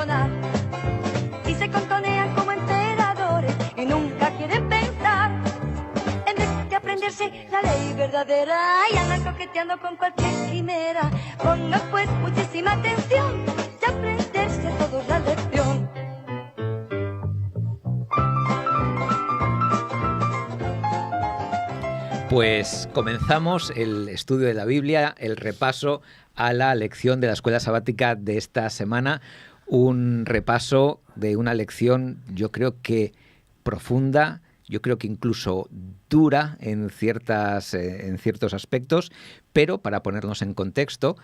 sonar. Y se contonean como emperadores y nunca quieren pensar. En vez de aprenderse la ley verdadera y andan coqueteando con cualquier quimera. Pongan pues muchísima atención de aprenderse a todos la lección. Pues comenzamos el estudio de la Biblia, el repaso a la lección de la escuela sabática de esta semana. Un repaso de una lección, yo creo que profunda, yo creo que incluso dura en ciertos aspectos, pero para ponernos en contexto,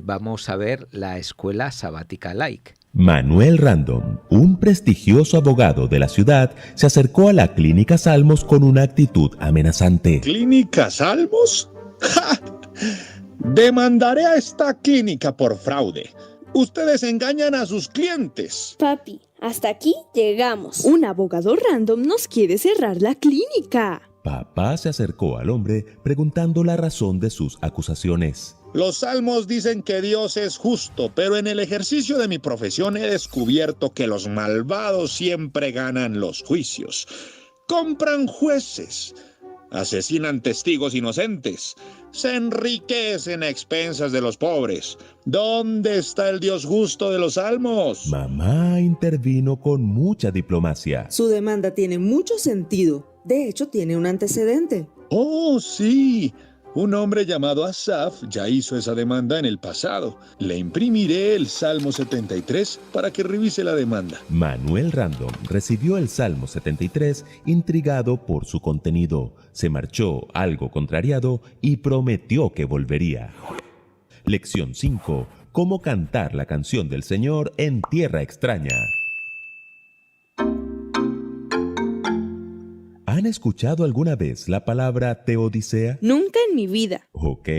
vamos a ver la escuela sabática laic. Manuel Random, un prestigioso abogado de la ciudad, se acercó a la Clínica Salmos con una actitud amenazante. ¿Clínica Salmos? ¡Ja! Demandaré a esta clínica por fraude. Ustedes engañan a sus clientes. Papi, hasta aquí llegamos. Un abogado random nos quiere cerrar la clínica. Papá se acercó al hombre preguntando la razón de sus acusaciones. Los salmos dicen que Dios es justo, pero en el ejercicio de mi profesión he descubierto que los malvados siempre ganan los juicios. Compran jueces, asesinan testigos inocentes, se enriquecen a expensas de los pobres. ¿Dónde está el Dios justo de los salmos? Mamá intervino con mucha diplomacia. Su demanda tiene mucho sentido. De hecho, tiene un antecedente. Oh, sí. Un hombre llamado Asaf ya hizo esa demanda en el pasado. Le imprimiré el Salmo 73 para que revise la demanda. Manuel Random recibió el Salmo 73 intrigado por su contenido. Se marchó algo contrariado y prometió que volvería. Lección 5. Cómo cantar la canción del Señor en tierra extraña. ¿Han escuchado alguna vez la palabra teodicea? Nunca en mi vida. Ok,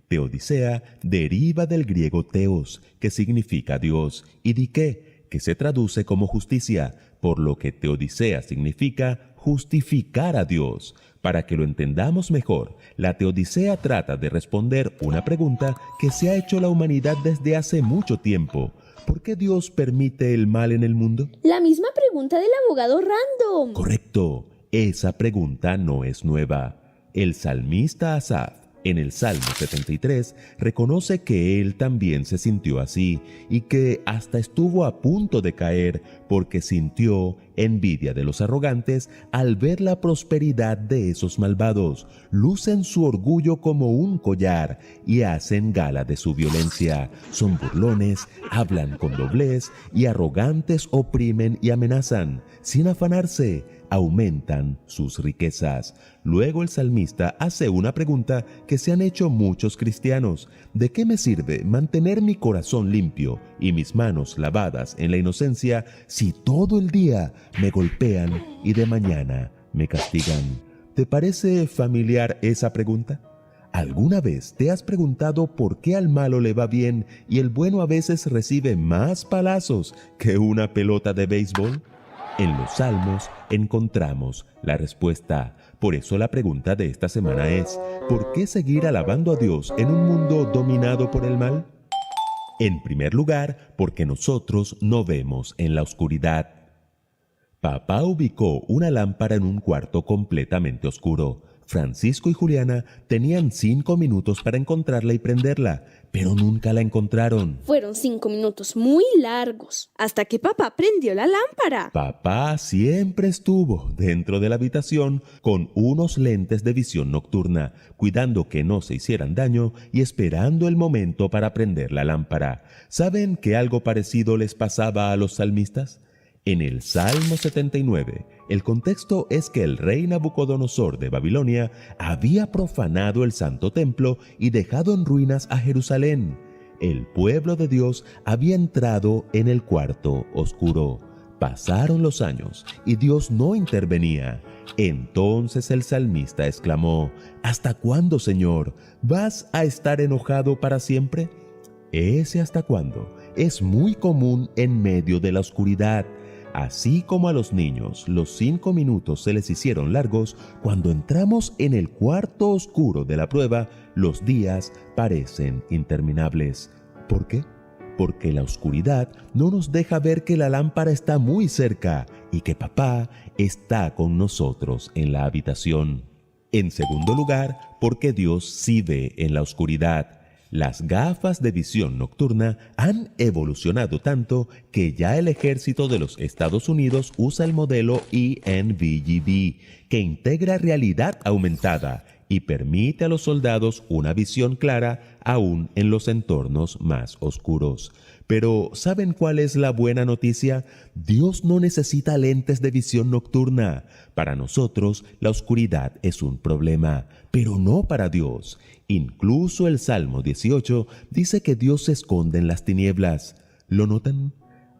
teodicea deriva del griego teos, que significa Dios, y diké, que se traduce como justicia, por lo que teodicea significa justificar a Dios. Para que lo entendamos mejor, la teodicea trata de responder una pregunta que se ha hecho la humanidad desde hace mucho tiempo. ¿Por qué Dios permite el mal en el mundo? La misma pregunta del abogado random. Correcto. Esa pregunta no es nueva. El salmista Asaf, en el Salmo 73, reconoce que él también se sintió así y que hasta estuvo a punto de caer porque sintió envidia de los arrogantes al ver la prosperidad de esos malvados. Lucen su orgullo como un collar y hacen gala de su violencia. Son burlones, hablan con doblez y arrogantes oprimen y amenazan. Sin afanarse, aumentan sus riquezas. Luego el salmista hace una pregunta que se han hecho muchos cristianos. ¿De qué me sirve mantener mi corazón limpio y mis manos lavadas en la inocencia si todo el día me golpean y de mañana me castigan? ¿Te parece familiar esa pregunta? ¿Alguna vez te has preguntado por qué al malo le va bien y el bueno a veces recibe más palazos que una pelota de béisbol? En los Salmos encontramos la respuesta. Por eso la pregunta de esta semana es: ¿por qué seguir alabando a Dios en un mundo dominado por el mal? En primer lugar, porque nosotros no vemos en la oscuridad. Papá ubicó una lámpara en un cuarto completamente oscuro. Francisco y Juliana tenían 5 minutos para encontrarla y prenderla, pero nunca la encontraron. Fueron 5 minutos muy largos. Hasta que papá prendió la lámpara. Papá siempre estuvo dentro de la habitación con unos lentes de visión nocturna, cuidando que no se hicieran daño y esperando el momento para prender la lámpara. ¿Saben que algo parecido les pasaba a los salmistas? En el Salmo 79, el contexto es que el rey Nabucodonosor de Babilonia había profanado el santo templo y dejado en ruinas a Jerusalén. El pueblo de Dios había entrado en el cuarto oscuro. Pasaron los años y Dios no intervenía. Entonces el salmista exclamó: ¿Hasta cuándo, Señor? ¿Vas a estar enojado para siempre? Ese hasta cuándo es muy común en medio de la oscuridad. Así como a los niños los 5 minutos se les hicieron largos, cuando entramos en el cuarto oscuro de la prueba, los días parecen interminables. ¿Por qué? porque la oscuridad no nos deja ver que la lámpara está muy cerca y que papá está con nosotros en la habitación. En segundo lugar, porque Dios sí ve en la oscuridad. Las gafas de visión nocturna han evolucionado tanto que ya el ejército de los Estados Unidos usa el modelo ENVG-B, que integra realidad aumentada y permite a los soldados una visión clara aún en los entornos más oscuros. Pero ¿saben cuál es la buena noticia? Dios no necesita lentes de visión nocturna. Para nosotros, la oscuridad es un problema, pero no para Dios. Incluso el Salmo 18 dice que Dios se esconde en las tinieblas. ¿Lo notan?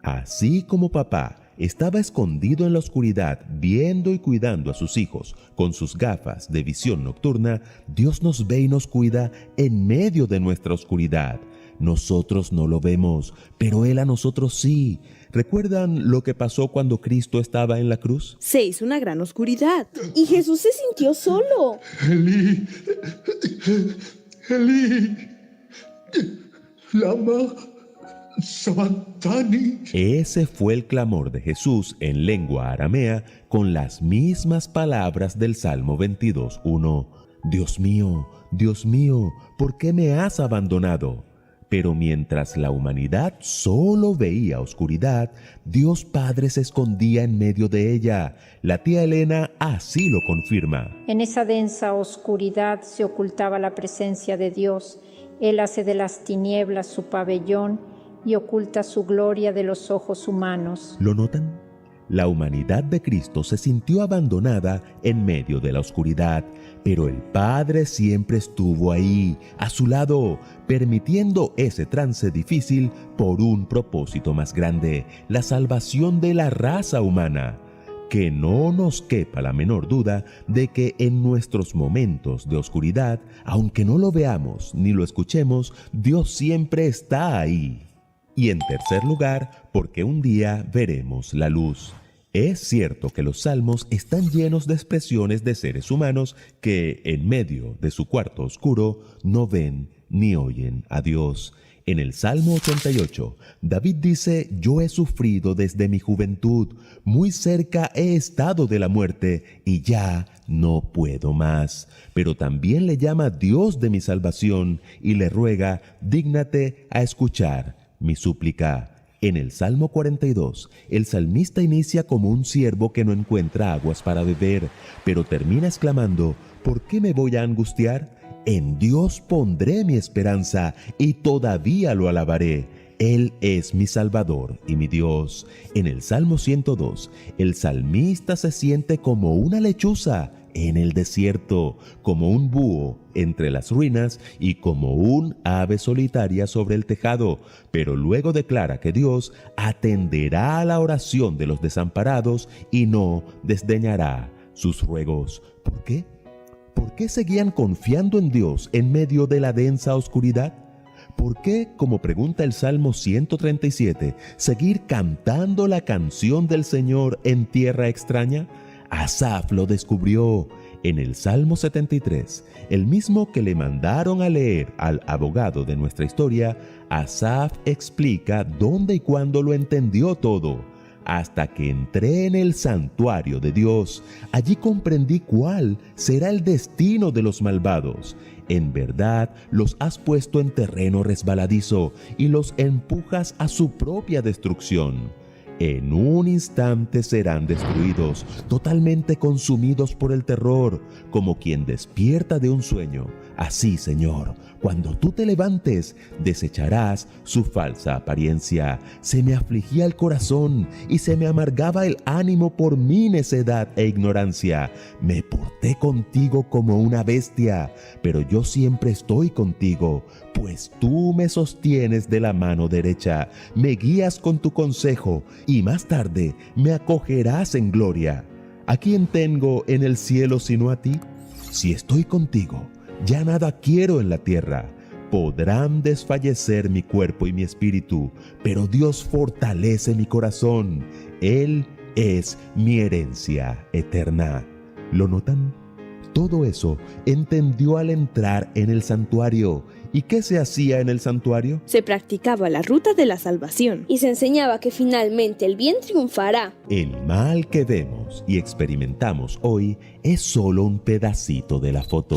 Así como papá estaba escondido en la oscuridad, viendo y cuidando a sus hijos con sus gafas de visión nocturna, Dios nos ve y nos cuida en medio de nuestra oscuridad. Nosotros no lo vemos, pero Él a nosotros sí. ¿Recuerdan lo que pasó cuando Cristo estaba en la cruz? Se hizo una gran oscuridad y Jesús se sintió solo. Eli, Eli, lama sabachthani. Ese fue el clamor de Jesús en lengua aramea con las mismas palabras del Salmo 22:1. Dios mío, ¿por qué me has abandonado? Pero mientras la humanidad solo veía oscuridad, Dios Padre se escondía en medio de ella. La tía Elena así lo confirma. En esa densa oscuridad se ocultaba la presencia de Dios. Él hace de las tinieblas su pabellón y oculta su gloria de los ojos humanos. ¿Lo notan? La humanidad de Cristo se sintió abandonada en medio de la oscuridad, pero el Padre siempre estuvo ahí, a su lado, permitiendo ese trance difícil por un propósito más grande, la salvación de la raza humana. Que no nos quepa la menor duda de que en nuestros momentos de oscuridad, aunque no lo veamos ni lo escuchemos, Dios siempre está ahí. Y en tercer lugar, porque un día veremos la luz. Es cierto que los salmos están llenos de expresiones de seres humanos que, en medio de su cuarto oscuro, no ven ni oyen a Dios. En el Salmo 88, David dice: «Yo he sufrido desde mi juventud, muy cerca he estado de la muerte, y ya no puedo más». Pero también le llama Dios de mi salvación y le ruega: «Dígnate a escuchar mi súplica». En el Salmo 42, el salmista inicia como un siervo que no encuentra aguas para beber, pero termina exclamando: «¿Por qué me voy a angustiar? En Dios pondré mi esperanza y todavía lo alabaré. Él es mi Salvador y mi Dios». En el Salmo 102, el salmista se siente como una lechuza en el desierto, como un búho entre las ruinas y como un ave solitaria sobre el tejado, pero luego declara que Dios atenderá a la oración de los desamparados y no desdeñará sus ruegos. ¿Por qué? ¿Por qué seguían confiando en Dios en medio de la densa oscuridad? ¿Por qué, como pregunta el Salmo 137, seguir cantando la canción del Señor en tierra extraña? Asaf lo descubrió en el Salmo 73, el mismo que le mandaron a leer al abogado de nuestra historia. Asaf explica dónde y cuándo lo entendió todo. Hasta que entré en el santuario de Dios, allí comprendí cuál será el destino de los malvados. En verdad, los has puesto en terreno resbaladizo y los empujas a su propia destrucción. En un instante serán destruidos, totalmente consumidos por el terror, como quien despierta de un sueño. Así, Señor, cuando tú te levantes, desecharás su falsa apariencia. Se me afligía el corazón y se me amargaba el ánimo por mi necedad e ignorancia. Me porté contigo como una bestia, pero yo siempre estoy contigo, pues tú me sostienes de la mano derecha, me guías con tu consejo, y más tarde me acogerás en gloria. ¿A quién tengo en el cielo sino a ti? Si estoy contigo, ya nada quiero en la tierra. Podrán desfallecer mi cuerpo y mi espíritu, pero Dios fortalece mi corazón. Él es mi herencia eterna. ¿Lo notan? todo eso entendió al entrar en el santuario. ¿Y qué se hacía en el santuario? Se practicaba la ruta de la salvación. Y se enseñaba que finalmente el bien triunfará. El mal que vemos y experimentamos hoy es solo un pedacito de la foto.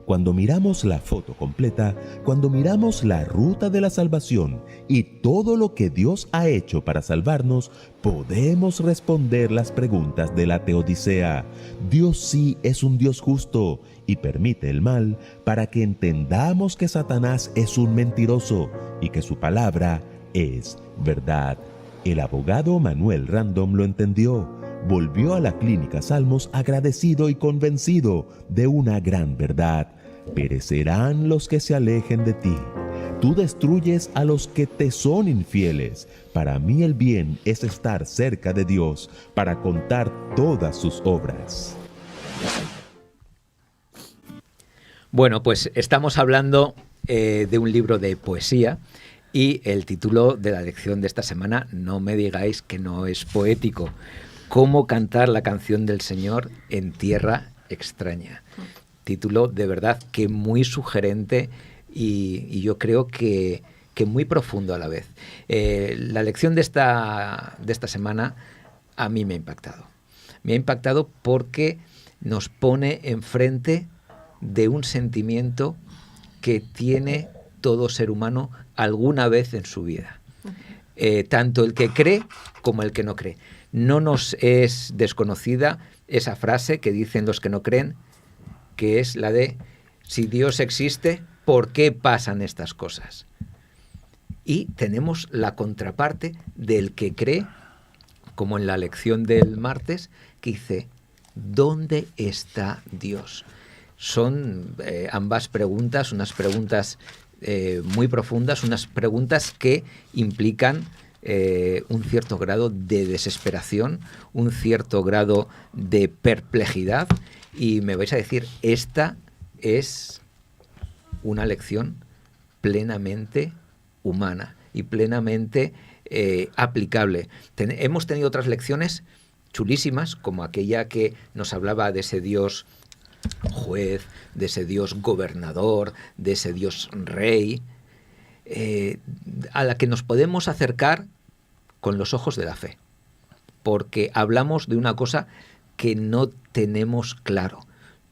Cuando miramos la foto completa, cuando miramos la ruta de la salvación y todo lo que Dios ha hecho para salvarnos, podemos responder las preguntas de la teodicea. Dios sí es un Dios justo y permite el mal para que entendamos que Satanás es un mentiroso y que su palabra es verdad. El abogado Manuel Random lo entendió. Volvió a la clínica Salmos agradecido y convencido de una gran verdad. Perecerán los que se alejen de ti. Tú destruyes a los que te son infieles. Para mí el bien es estar cerca de Dios para contar todas sus obras. Bueno, pues estamos hablando de un libro de poesía y el título de la lección de esta semana, no me digáis que no es poético. Cómo cantar la canción del Señor en tierra extraña. Título de verdad que muy sugerente y yo creo que muy profundo a la vez. La lección de esta semana a mí me ha impactado. Me ha impactado porque nos pone enfrente de un sentimiento que tiene todo ser humano alguna vez en su vida. Tanto el que cree como el que no cree. No nos es desconocida esa frase que dicen los que no creen, que es la de, si Dios existe, ¿por qué pasan estas cosas? Y tenemos la contraparte del que cree, como en la lección del martes, que dice, ¿dónde está Dios? Son ambas preguntas, unas preguntas muy profundas, unas preguntas que implican un cierto grado de desesperación, un cierto grado de perplejidad, y me vais a decir, esta es una lección plenamente humana y plenamente aplicable. Hemos tenido otras lecciones chulísimas, como aquella que nos hablaba de ese Dios juez, de ese Dios gobernador, de ese Dios rey, a la que nos podemos acercar con los ojos de la fe, porque hablamos de una cosa que no tenemos claro,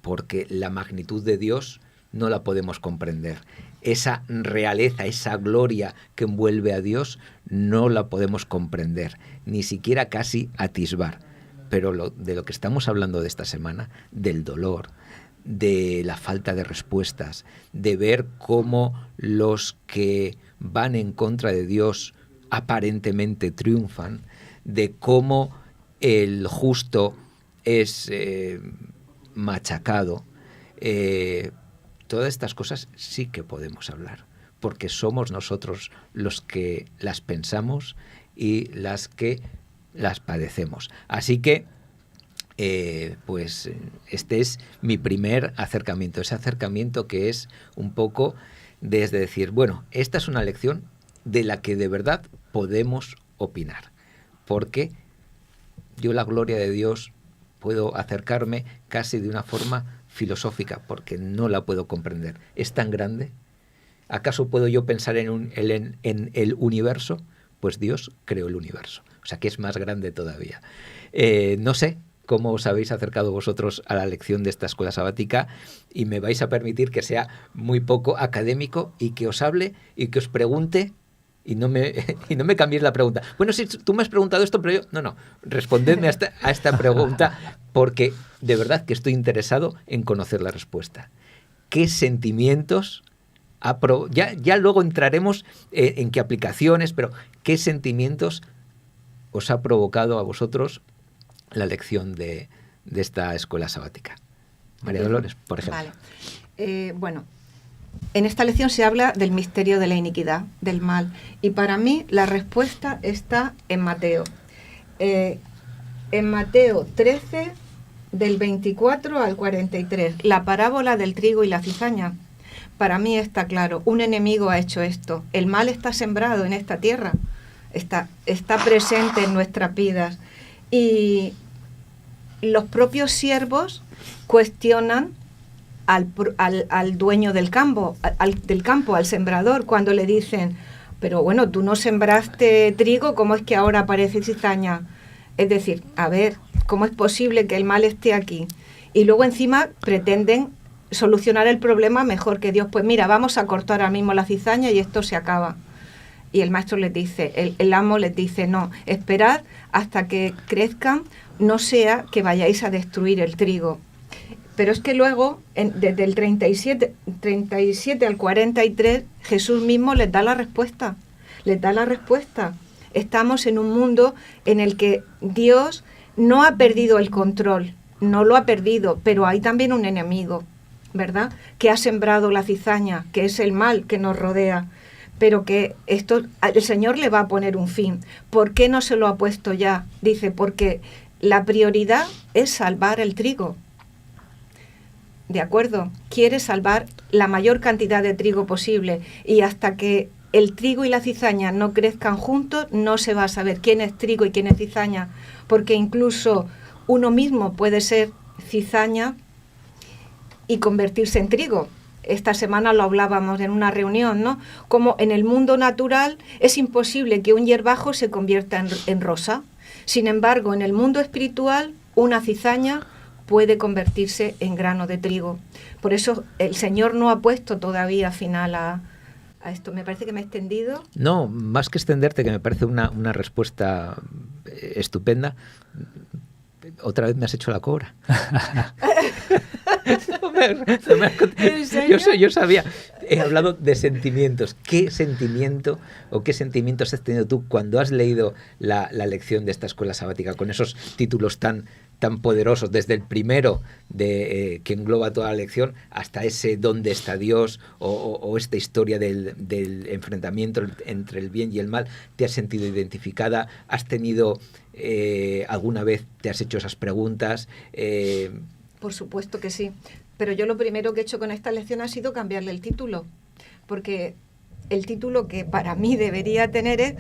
porque la magnitud de Dios no la podemos comprender. Esa realeza, esa gloria que envuelve a Dios no la podemos comprender, ni siquiera casi atisbar. Pero de lo que estamos hablando de esta semana, del dolor, de la falta de respuestas, de ver cómo los que van en contra de Dios aparentemente triunfan, de cómo el justo es machacado, todas estas cosas sí que podemos hablar, porque somos nosotros los que las pensamos y las que las padecemos. Así que pues este es mi primer acercamiento, ese acercamiento que es un poco desde decir, bueno, esta es una lección de la que de verdad podemos opinar, porque yo la gloria de Dios puedo acercarme casi de una forma filosófica, porque no la puedo comprender. ¿Es tan grande? ¿Acaso puedo yo pensar en el universo? Pues Dios creó el universo, o sea que es más grande todavía. No sé cómo os habéis acercado vosotros a la lección de esta escuela sabática, y me vais a permitir que sea muy poco académico y que os hable y que os pregunte y no me cambiéis la pregunta. Bueno, si tú me has preguntado esto, pero yo... No, respondedme a esta pregunta, porque de verdad que estoy interesado en conocer la respuesta. ¿Qué sentimientos... Ya luego entraremos en qué aplicaciones, pero ¿qué sentimientos os ha provocado a vosotros la lección de esta escuela sabática? María Dolores, por ejemplo. Vale. Bueno, en esta lección se habla del misterio de la iniquidad, del mal, y para mí la respuesta está en Mateo. En Mateo 13, del 24 al 43, la parábola del trigo y la cizaña. Para mí está claro, un enemigo ha hecho esto, el mal está sembrado en esta tierra, está presente en nuestras vidas, y los propios siervos cuestionan al dueño del campo, al sembrador, cuando le dicen, pero bueno, tú no sembraste trigo, ¿cómo es que ahora aparece cizaña? Es decir, a ver, ¿cómo es posible que el mal esté aquí? Y luego encima pretenden solucionar el problema mejor que Dios. Pues mira, vamos a cortar ahora mismo la cizaña y esto se acaba. Y el maestro les dice, el amo les dice, no, esperad hasta que crezcan, no sea que vayáis a destruir el trigo. Pero es que luego, desde el 37 al 43, Jesús mismo les da la respuesta. Les da la respuesta. Estamos en un mundo en el que Dios no ha perdido el control, no lo ha perdido, pero hay también un enemigo, ¿verdad? Que ha sembrado la cizaña, que es el mal que nos rodea, pero que esto el Señor le va a poner un fin. ¿Por qué no se lo ha puesto ya? Dice, porque la prioridad es salvar el trigo. ¿De acuerdo? Quiere salvar la mayor cantidad de trigo posible, y hasta que el trigo y la cizaña no crezcan juntos, no se va a saber quién es trigo y quién es cizaña, porque incluso uno mismo puede ser cizaña y convertirse en trigo. Esta semana lo hablábamos en una reunión, ¿no? Como en el mundo natural es imposible que un hierbajo se convierta en rosa. Sin embargo, en el mundo espiritual, una cizaña puede convertirse en grano de trigo. Por eso el Señor no ha puesto todavía final a esto. Me parece que me he extendido. No, más que extenderte, que me parece una respuesta estupenda. Otra vez me has hecho la cobra. Yo sabía. He hablado de sentimientos. ¿Qué sentimiento o qué sentimientos has tenido tú cuando has leído la lección de esta escuela sabática con esos títulos tan poderosos, desde el primero que engloba toda la lección hasta ese ¿dónde está Dios? O esta historia del enfrentamiento entre el bien y el mal? ¿Te has sentido identificada? ¿Has tenido alguna vez, te has hecho esas preguntas? Por supuesto que sí, pero yo lo primero que he hecho con esta lección ha sido cambiarle el título, porque el título que para mí debería tener es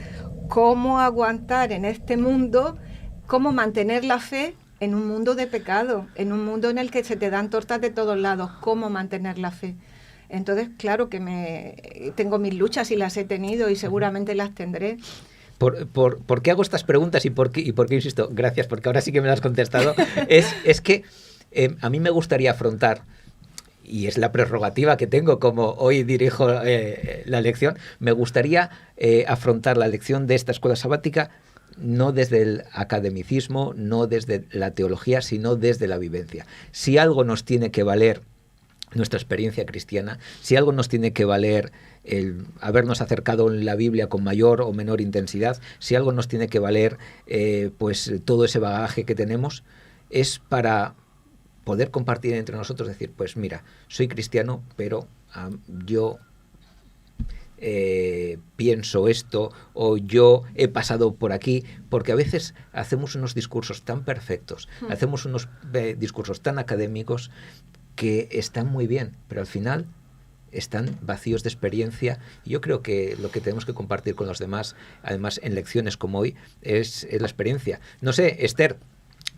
cómo aguantar en este mundo, cómo mantener la fe en un mundo de pecado, en un mundo en el que se te dan tortas de todos lados, cómo mantener la fe. Entonces, claro que tengo mis luchas y las he tenido y seguramente las tendré. ¿Por qué hago estas preguntas y por qué insisto? Gracias, porque ahora sí que me las has contestado. es que a mí me gustaría afrontar, y es la prerrogativa que tengo como hoy dirijo la lección, me gustaría afrontar la lección de esta escuela sabática no desde el academicismo, no desde la teología, sino desde la vivencia. Si algo nos tiene que valer nuestra experiencia cristiana, si algo nos tiene que valer el habernos acercado en la Biblia con mayor o menor intensidad, si algo nos tiene que valer pues todo ese bagaje que tenemos, es para poder compartir entre nosotros, decir, pues mira, soy cristiano, pero yo pienso esto, o yo he pasado por aquí, porque a veces hacemos unos discursos tan perfectos, hacemos unos discursos tan académicos que están muy bien, pero al final están vacíos de experiencia. Y yo creo que lo que tenemos que compartir con los demás, además en lecciones como hoy, es la experiencia. No sé, Esther,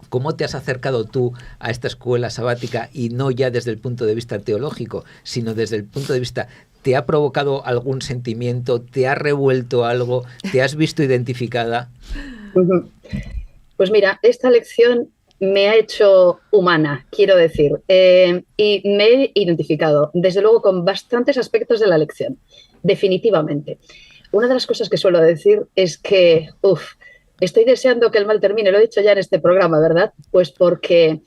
¿cómo te has acercado tú a esta escuela sabática, y no ya desde el punto de vista teológico, sino desde el punto de vista, ¿te ha provocado algún sentimiento? ¿Te ha revuelto algo? ¿Te has visto identificada? Pues mira, esta lección me ha hecho humana, quiero decir, y me he identificado, desde luego, con bastantes aspectos de la lección, definitivamente. Una de las cosas que suelo decir es que, estoy deseando que el mal termine, lo he dicho ya en este programa, ¿verdad? Pues porque,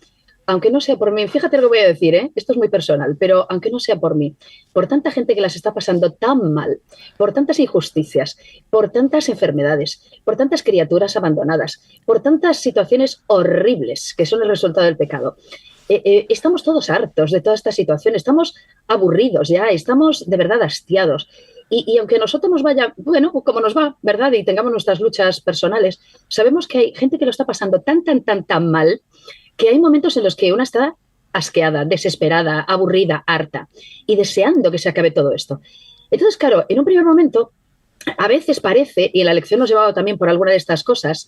aunque no sea por mí, fíjate lo que voy a decir, esto es muy personal, pero aunque no sea por mí, por tanta gente que las está pasando tan mal, por tantas injusticias, por tantas enfermedades, por tantas criaturas abandonadas, por tantas situaciones horribles que son el resultado del pecado, estamos todos hartos de toda esta situación, estamos aburridos ya, estamos de verdad hastiados. Y aunque a nosotros nos vaya, bueno, como nos va, ¿verdad? Y tengamos nuestras luchas personales, sabemos que hay gente que lo está pasando tan mal, que hay momentos en los que una está asqueada, desesperada, aburrida, harta, y deseando que se acabe todo esto. Entonces, claro, en un primer momento, a veces parece, y en la lección nos llevaba también por alguna de estas cosas,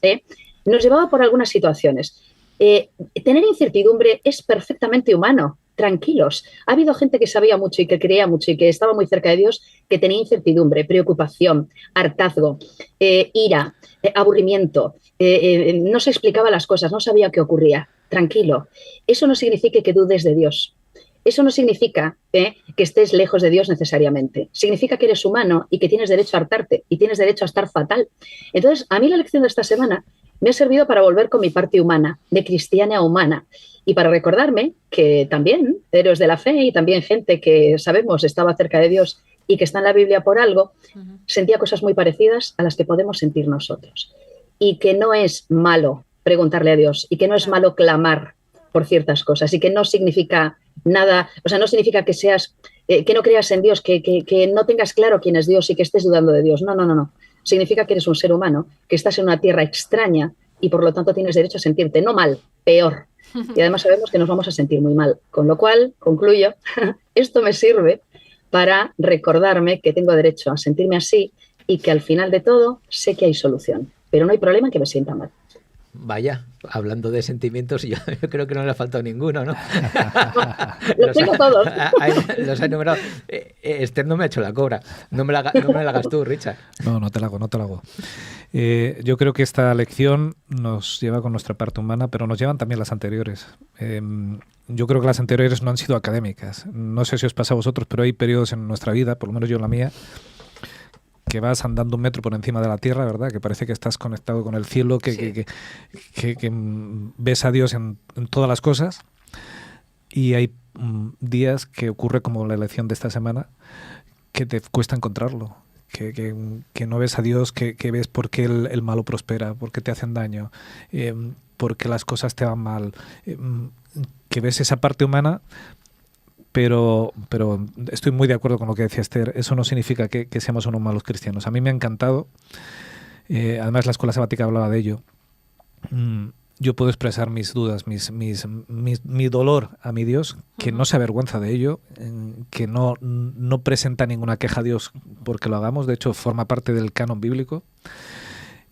nos llevaba por algunas situaciones. Tener incertidumbre es perfectamente humano. tranquilos. Ha habido gente que sabía mucho y que creía mucho y que estaba muy cerca de Dios, que tenía incertidumbre, preocupación, hartazgo, ira, aburrimiento, no se explicaba las cosas, no sabía qué ocurría. Tranquilo. Eso no significa que dudes de Dios. Eso no significa que estés lejos de Dios necesariamente. Significa que eres humano y que tienes derecho a hartarte y tienes derecho a estar fatal. Entonces, a mí la lección de esta semana me ha servido para volver con mi parte humana, de cristiana humana, y para recordarme que también héroes de la fe y también gente que sabemos estaba cerca de Dios y que está en la Biblia por algo, sentía cosas muy parecidas a las que podemos sentir nosotros. Y que no es malo preguntarle a Dios y que no es malo clamar por ciertas cosas y que no significa nada, o sea, no significa que seas, que no creas en Dios, que no tengas claro quién es Dios y que estés dudando de Dios. No. Significa que eres un ser humano, que estás en una tierra extraña y por lo tanto tienes derecho a sentirte no mal, peor. Y además sabemos que nos vamos a sentir muy mal. Con lo cual, concluyo, esto me sirve para recordarme que tengo derecho a sentirme así y que al final de todo sé que hay solución. Pero no hay problema en que me sienta mal. Vaya, hablando de sentimientos, yo creo que no le ha faltado ninguno, ¿no? Los tengo todos. Los ha enumerado. Esther no me ha hecho la cobra. No me la hagas tú, Richard. No te la hago. Yo creo que esta lección nos lleva con nuestra parte humana, pero nos llevan también las anteriores. Yo creo que las anteriores no han sido académicas. No sé si os pasa a vosotros, pero hay periodos en nuestra vida, por lo menos yo en la mía, que vas andando 1 metro por encima de la tierra, ¿verdad? Que parece que estás conectado con el cielo, que ves a Dios en todas las cosas. Y hay días que ocurre como la elección de esta semana, que te cuesta encontrarlo. Que no ves a Dios, que ves por qué el malo prospera, por qué te hacen daño, por qué las cosas te van mal. Que ves esa parte humana. Pero estoy muy de acuerdo con lo que decía Esther. Eso no significa que seamos unos malos cristianos. A mí me ha encantado. Además, la escuela sabática hablaba de ello. Yo puedo expresar mis dudas, mi dolor a mi Dios, que no se avergüenza de ello, que no presenta ninguna queja a Dios porque lo hagamos. De hecho, forma parte del canon bíblico.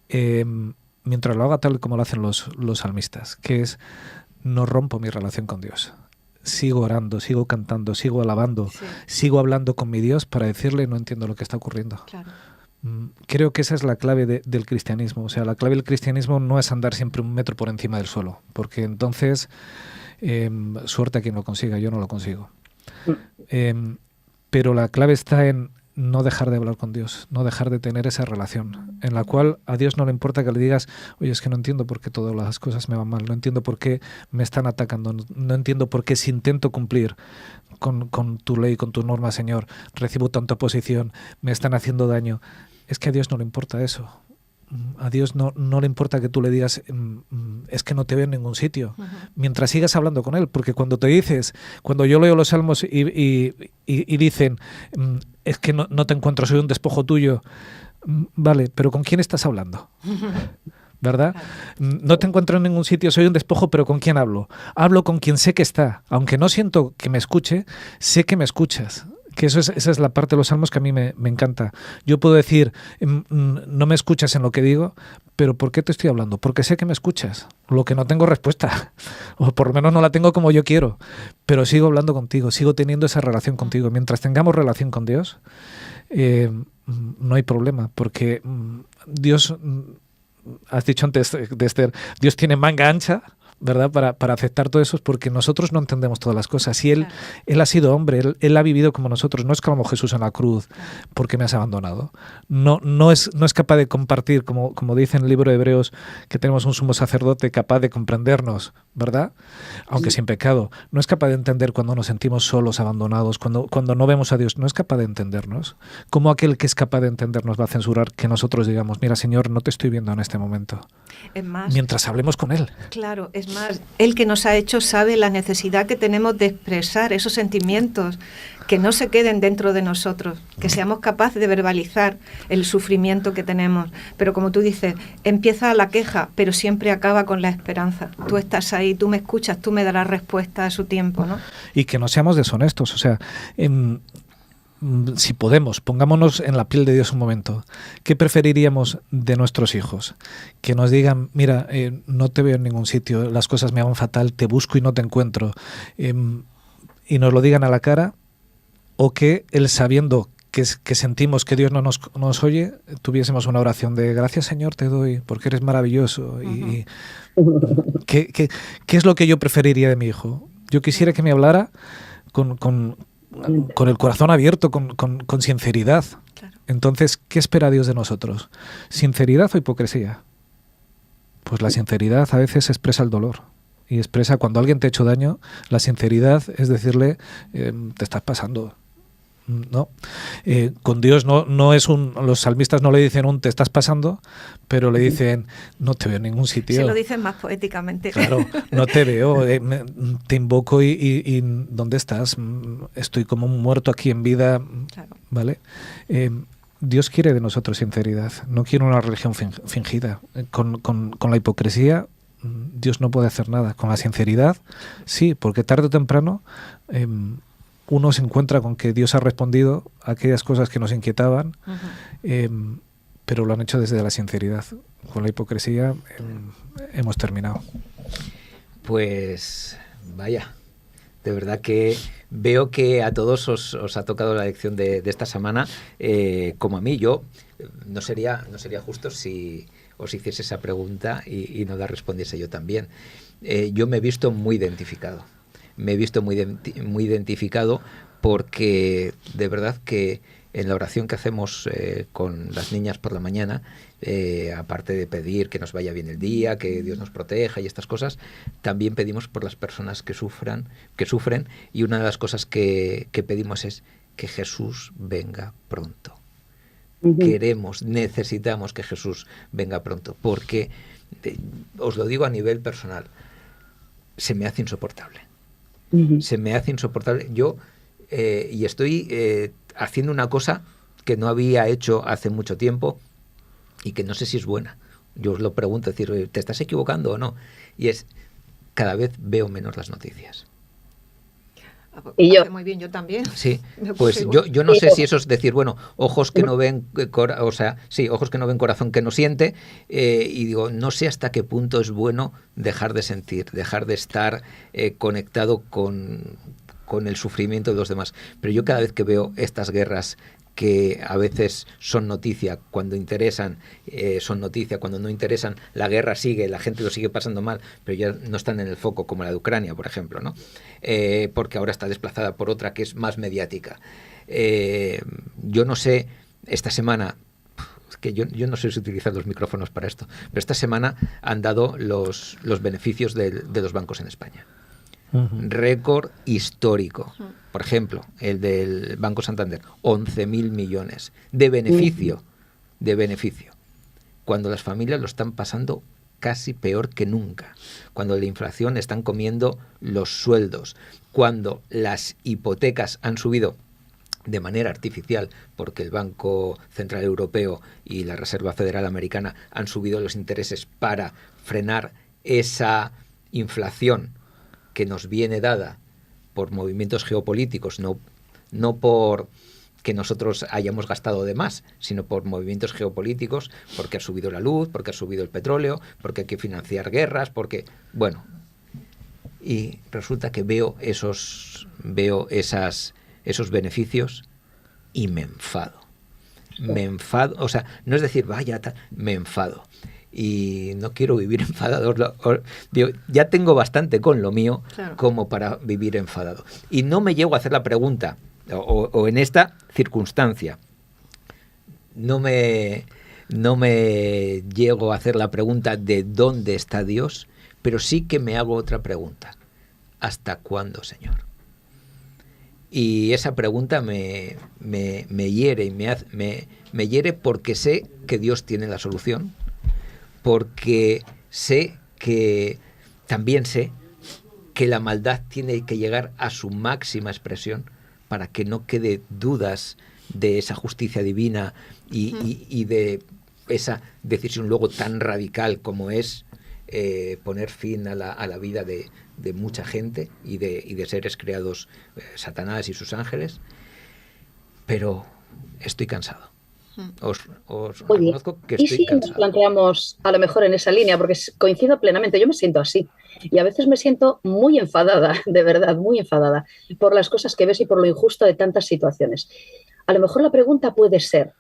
Mientras lo haga tal como lo hacen los salmistas, que es: no rompo mi relación con Dios. Sigo orando, sigo cantando, sigo alabando, sigo hablando con mi Dios para decirle: no entiendo lo que está ocurriendo. Claro. Creo que esa es la clave del cristianismo. O sea, la clave del cristianismo no es andar siempre 1 metro por encima del suelo, porque entonces suerte a quien lo consiga, yo no lo consigo. Pero la clave está en no dejar de hablar con Dios, no dejar de tener esa relación en la cual a Dios no le importa que le digas: oye, es que no entiendo por qué todas las cosas me van mal, no entiendo por qué me están atacando, no entiendo por qué si intento cumplir con tu ley, con tu norma, Señor, recibo tanta oposición, me están haciendo daño. Es que a Dios no le importa eso. A Dios no le importa que tú le digas: es que no te veo en ningún sitio. Mientras sigas hablando con Él, porque cuando yo leo los salmos y dicen: es que no te encuentro, soy un despojo tuyo. Vale, pero ¿con quién estás hablando? ¿Verdad? No te encuentro en ningún sitio, soy un despojo, pero ¿con quién hablo? Hablo con quien sé que está. Aunque no siento que me escuche, sé que me escuchas. Que esa es la parte de los salmos que a mí me encanta. Yo puedo decir: no me escuchas en lo que digo, pero ¿por qué te estoy hablando? Porque sé que me escuchas. Lo que no tengo respuesta, o por lo menos no la tengo como yo quiero, pero sigo hablando contigo, sigo teniendo esa relación contigo. Mientras tengamos relación con Dios, no hay problema, porque Dios, has dicho antes de Esther, Dios tiene manga ancha, ¿verdad? Para aceptar todo eso, es porque nosotros no entendemos todas las cosas. Y Él ha sido hombre, él ha vivido como nosotros. No es como Jesús en la cruz: porque me has abandonado. No es capaz de compartir, como dice en el libro de Hebreos, que tenemos un sumo sacerdote capaz de comprendernos, ¿verdad? Aunque sin pecado. No es capaz de entender cuando nos sentimos solos, abandonados, cuando no vemos a Dios. No es capaz de entendernos. ¿Cómo aquel que es capaz de entendernos va a censurar que nosotros digamos: mira, Señor, no te estoy viendo en este momento? Es más, mientras hablemos con Él. Claro, es más, Él que nos ha hecho sabe la necesidad que tenemos de expresar esos sentimientos, que no se queden dentro de nosotros, que seamos capaces de verbalizar el sufrimiento que tenemos. Pero como tú dices, empieza la queja, pero siempre acaba con la esperanza. Tú estás ahí, tú me escuchas, tú me darás respuesta a su tiempo, ¿no? Y que no seamos deshonestos, o sea, si podemos, pongámonos en la piel de Dios un momento. ¿Qué preferiríamos de nuestros hijos? Que nos digan: mira, no te veo en ningún sitio, las cosas me van fatal, te busco y no te encuentro. y nos lo digan a la cara, o que él, sabiendo que sentimos que Dios no nos oye, tuviésemos una oración de gracias, Señor, te doy porque eres maravilloso. Y ¿qué es lo que yo preferiría de mi hijo? Yo quisiera que me hablara con el corazón abierto, con sinceridad. Claro. Entonces, ¿qué espera Dios de nosotros? ¿Sinceridad o hipocresía? Pues la sinceridad a veces expresa el dolor. Y expresa cuando alguien te ha hecho daño, la sinceridad es decirle, te estás pasando. No, con Dios no es los salmistas no le dicen te estás pasando, pero le dicen no te veo en ningún sitio. Se lo dicen más poéticamente. Claro, no te veo, te invoco y ¿dónde estás? Estoy como un muerto aquí en vida, Claro. ¿vale? Dios quiere de nosotros sinceridad, no quiere una religión fingida. Con la hipocresía Dios no puede hacer nada. Con la sinceridad, sí, porque tarde o temprano uno se encuentra con que Dios ha respondido a aquellas cosas que nos inquietaban, pero lo han hecho desde la sinceridad. Con la hipocresía hemos terminado. Pues vaya, de verdad que veo que a todos os ha tocado la lección de esta semana, como a mí. Yo no sería justo si os hiciese esa pregunta y no la respondiese yo también. Yo me he visto muy identificado. Me he visto muy identificado porque de verdad que en la oración que hacemos con las niñas por la mañana, aparte de pedir que nos vaya bien el día, que Dios nos proteja y estas cosas, también pedimos por las personas que sufren, y una de las cosas que pedimos es que Jesús venga pronto. Necesitamos que Jesús venga pronto, porque os lo digo a nivel personal, se me hace insoportable. Se me hace insoportable. Yo y estoy haciendo una cosa que no había hecho hace mucho tiempo y que no sé si es buena. Yo os lo pregunto, es decir, ¿te estás equivocando o no? Y es, cada vez veo menos las noticias. Y yo. Muy bien, yo también. Sí, pues yo no sé si eso es decir, bueno, ojos que no ven, ojos que no ven, corazón que no siente, y digo, no sé hasta qué punto es bueno dejar de sentir, dejar de estar conectado con el sufrimiento de los demás. Pero yo cada vez que veo estas guerras que a veces son noticia, cuando interesan son noticia, cuando no interesan la guerra sigue, la gente lo sigue pasando mal, pero ya no están en el foco, como la de Ucrania, por ejemplo, ¿no? Porque ahora está desplazada por otra que es más mediática. Yo no sé, esta semana, que yo no sé si utilizar los micrófonos para esto, pero esta semana han dado los beneficios de los bancos en España. Récord histórico. Por ejemplo, el del Banco Santander, 11.000 millones de beneficio, cuando las familias lo están pasando casi peor que nunca, cuando la inflación están comiendo los sueldos, cuando las hipotecas han subido de manera artificial, porque el Banco Central Europeo y la Reserva Federal Americana han subido los intereses para frenar esa inflación que nos viene dada por movimientos geopolíticos, no por que nosotros hayamos gastado de más, sino por movimientos geopolíticos, porque ha subido la luz, porque ha subido el petróleo, porque hay que financiar guerras, porque, bueno, y resulta que veo esos beneficios y me enfado. O sea, no es decir, vaya, me enfado. Y no quiero vivir enfadado. Ya tengo bastante con lo mío, claro, como para vivir enfadado. Y no me llego a hacer la pregunta, o en esta circunstancia, no me llego a hacer la pregunta de dónde está Dios, pero sí que me hago otra pregunta. ¿Hasta cuándo, Señor? Y esa pregunta me hiere, y me hiere porque sé que Dios tiene la solución, porque también sé que la maldad tiene que llegar a su máxima expresión para que no quede dudas de esa justicia divina y de esa decisión luego tan radical como es poner fin a la vida de mucha gente y de seres creados, Satanás y sus ángeles. Pero estoy cansado. os Oye, reconozco que ¿y estoy si nos cansado. planteamos a lo mejor en esa línea? Porque coincido plenamente, yo me siento así. Y a veces me siento muy enfadada, de verdad, muy enfadada, por las cosas que ves y por lo injusto de tantas situaciones. A lo mejor la pregunta puede ser,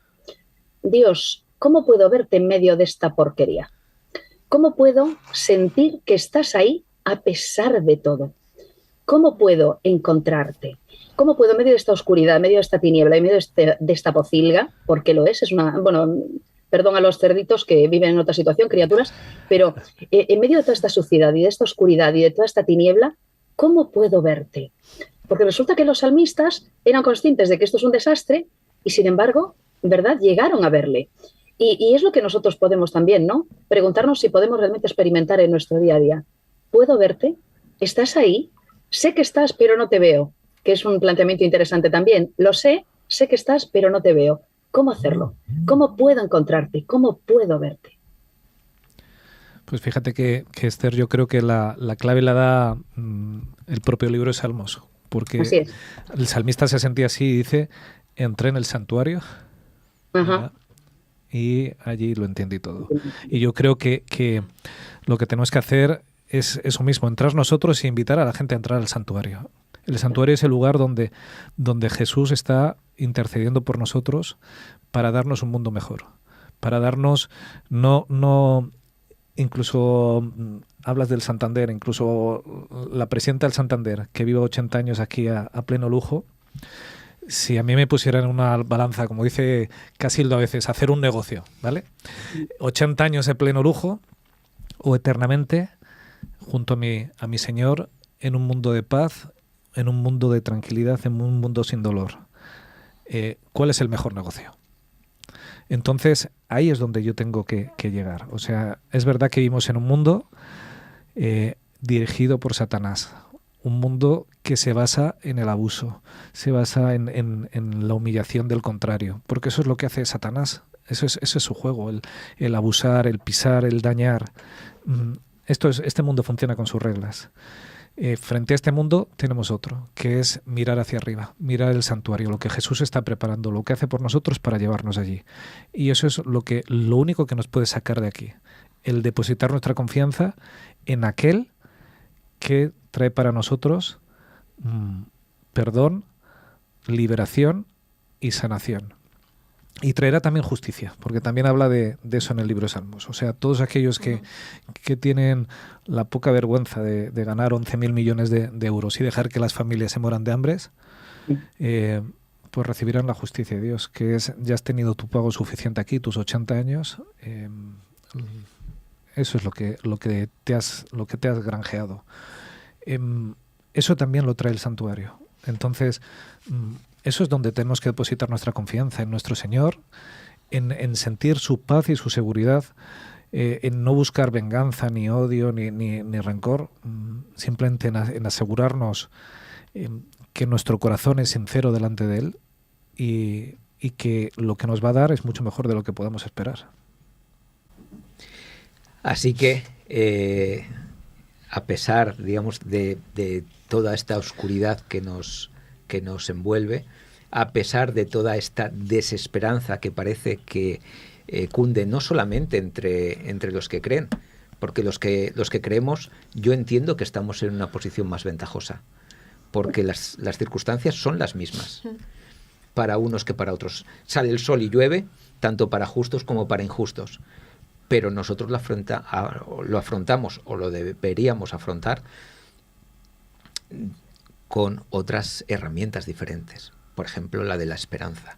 Dios, ¿cómo puedo verte en medio de esta porquería? ¿Cómo puedo sentir que estás ahí a pesar de todo? ¿Cómo puedo encontrarte? ¿Cómo puedo, en medio de esta oscuridad, en medio de esta tiniebla, en medio de esta pocilga, porque lo es una, bueno, perdón a los cerditos que viven en otra situación, criaturas, pero en medio de toda esta suciedad y de esta oscuridad y de toda esta tiniebla, ¿cómo puedo verte? Porque resulta que los salmistas eran conscientes de que esto es un desastre y, sin embargo, ¿verdad?, llegaron a verle. Y es lo que nosotros podemos también, ¿no? Preguntarnos si podemos realmente experimentar en nuestro día a día. ¿Puedo verte? ¿Estás ahí? Sé que estás, pero no te veo, que es un planteamiento interesante también. Lo sé que estás, pero no te veo. ¿Cómo hacerlo? ¿Cómo puedo encontrarte? ¿Cómo puedo verte? Pues fíjate que Esther, yo creo que la clave la da el propio libro de Salmos, porque el salmista se sentía así y dice, entré en el santuario y allí lo entendí todo. Y yo creo que lo que tenemos que hacer es eso mismo, entrar nosotros e invitar a la gente a entrar al santuario. El santuario es el lugar donde Jesús está intercediendo por nosotros para darnos un mundo mejor, para darnos no incluso hablas del Santander, incluso la presidenta del Santander, que vive 80 años aquí a pleno lujo. Si a mí me pusieran en una balanza, como dice Casildo a veces, hacer un negocio, ¿vale? 80 años de pleno lujo o eternamente junto a mi Señor en un mundo de paz, en un mundo de tranquilidad, en un mundo sin dolor. ¿Cuál es el mejor negocio? Entonces, ahí es donde yo tengo que llegar. O sea, es verdad que vivimos en un mundo dirigido por Satanás. Un mundo que se basa en el abuso, se basa en la humillación del contrario. Porque eso es lo que hace Satanás. Eso es su juego, el abusar, el pisar, el dañar. Este mundo funciona con sus reglas. Frente a este mundo tenemos otro, que es mirar hacia arriba, mirar el santuario, lo que Jesús está preparando, lo que hace por nosotros para llevarnos allí. Y eso es lo único que nos puede sacar de aquí, el depositar nuestra confianza en aquel que trae para nosotros perdón, liberación y sanación. Y traerá también justicia, porque también habla de eso en el libro de Salmos. O sea, todos aquellos que tienen la poca vergüenza de ganar 11.000 millones de euros y dejar que las familias se mueran de hambres, pues recibirán la justicia de Dios, que es, ya has tenido tu pago suficiente aquí, tus 80 años, eso es lo que te has granjeado. Eso también lo trae el santuario. Entonces, eso es donde tenemos que depositar nuestra confianza en nuestro Señor, en sentir su paz y su seguridad, en no buscar venganza, ni odio, ni rencor, simplemente en asegurarnos que nuestro corazón es sincero delante de Él y que lo que nos va a dar es mucho mejor de lo que podamos esperar. Así que, a pesar, digamos, de toda esta oscuridad que nos envuelve, a pesar de toda esta desesperanza que parece que cunde no solamente entre los que creen, porque los que creemos, yo entiendo que estamos en una posición más ventajosa, porque las circunstancias son las mismas para unos que para otros. Sale el sol y llueve, tanto para justos como para injustos, pero nosotros lo afrontamos, o lo deberíamos afrontar, con otras herramientas diferentes. Por ejemplo, la de la esperanza.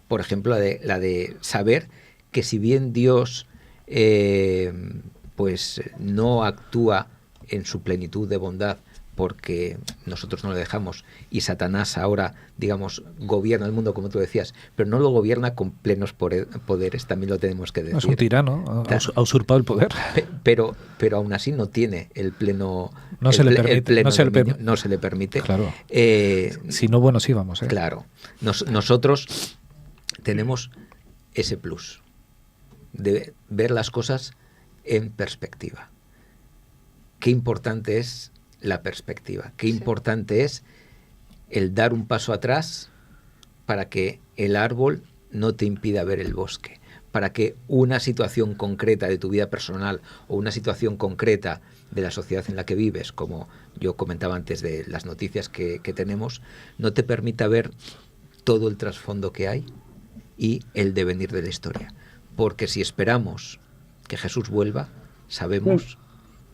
Por ejemplo, la de saber que si bien Dios pues no actúa en su plenitud de bondad porque nosotros no lo dejamos, y Satanás ahora, digamos, gobierna el mundo, como tú decías, pero no lo gobierna con plenos poderes, también lo tenemos que decir. Es un tirano, ha usurpado el poder. Pero aún así no tiene el pleno... No se le permite. Claro. Si no, bueno, sí vamos. Claro. Nosotros tenemos ese plus de ver las cosas en perspectiva. Qué importante es la perspectiva, qué importante es el dar un paso atrás para que el árbol no te impida ver el bosque, para que una situación concreta de tu vida personal o una situación concreta de la sociedad en la que vives, como yo comentaba antes de las noticias que tenemos, no te permita ver todo el trasfondo que hay y el devenir de la historia. Porque si esperamos que Jesús vuelva, sabemos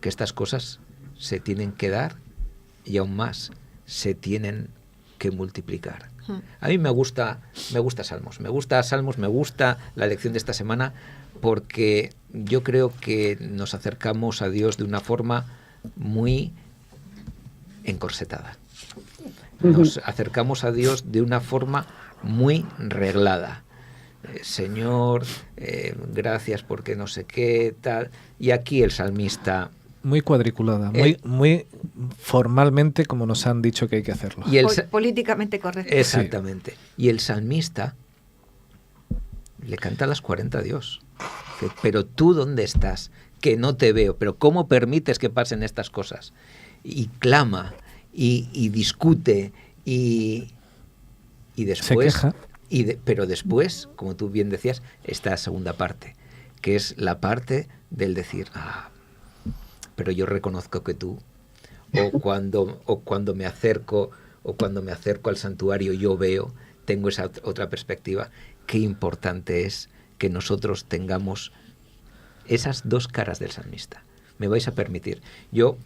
que estas cosas se tienen que dar y aún más se tienen que multiplicar. A mí me gusta Salmos, me gusta la lección de esta semana, porque yo creo que nos acercamos a Dios de una forma muy encorsetada. Nos acercamos a Dios de una forma muy reglada. Señor, gracias porque no sé qué, tal. Y aquí el salmista... Muy cuadriculada, muy formalmente como nos han dicho que hay que hacerlo. Y políticamente correcto. Exactamente. Y el salmista le canta a las 40 a Dios. Dice, pero tú ¿dónde estás? Que no te veo. Pero ¿cómo permites que pasen estas cosas? Y clama, y discute, y después... Se queja. Pero después, como tú bien decías, esta segunda parte, que es la parte del decir, pero yo reconozco que tú, o cuando me acerco al santuario yo veo, tengo esa otra perspectiva. Qué importante es que nosotros tengamos esas dos caras del salmista. Me vais a permitir, yo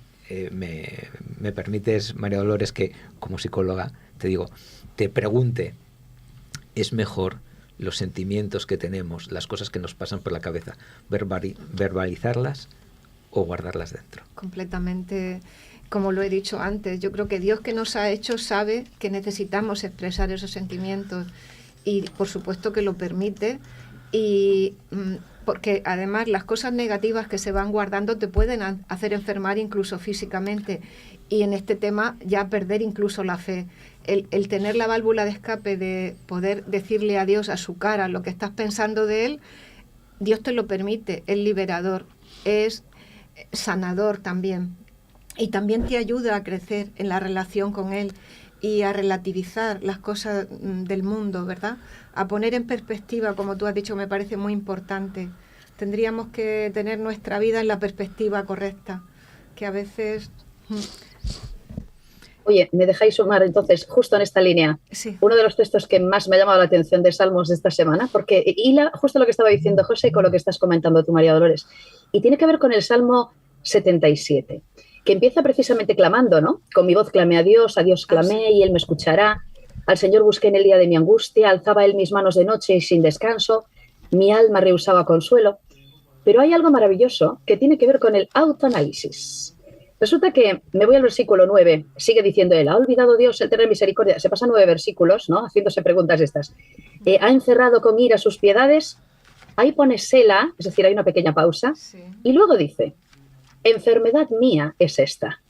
me permites, María Dolores, que como psicóloga te pregunte, es mejor los sentimientos que tenemos, las cosas que nos pasan por la cabeza, verbalizarlas o guardarlas dentro. Completamente, como lo he dicho antes, yo creo que Dios que nos ha hecho sabe que necesitamos expresar esos sentimientos y por supuesto que lo permite, y porque además las cosas negativas que se van guardando te pueden hacer enfermar incluso físicamente, y en este tema ya perder incluso la fe. El tener la válvula de escape de poder decirle a Dios a su cara lo que estás pensando de Él, Dios te lo permite, es liberador, es sanador también, y también te ayuda a crecer en la relación con Él y a relativizar las cosas del mundo, ¿verdad? A poner en perspectiva, como tú has dicho, me parece muy importante. Tendríamos que tener nuestra vida en la perspectiva correcta, que a veces... Oye, ¿me dejáis sumar entonces justo en esta línea? Sí. Uno de los textos que más me ha llamado la atención de Salmos de esta semana, porque hila justo lo que estaba diciendo José con lo que estás comentando tú, María Dolores, y tiene que ver con el Salmo 77, que empieza precisamente clamando, ¿no? Con mi voz clamé a Dios clamé y Él me escuchará. Al Señor busqué en el día de mi angustia, alzaba Él mis manos de noche y sin descanso, mi alma rehusaba consuelo. Pero hay algo maravilloso que tiene que ver con el autoanálisis. Resulta que me voy al versículo 9, sigue diciendo él, ¿ha olvidado Dios el tener misericordia? Se pasan 9 versículos, ¿no? Haciéndose preguntas estas. ¿Ha encerrado con ira sus piedades? Ahí pone Sela, es decir, hay una pequeña pausa, y luego dice, enfermedad mía es esta,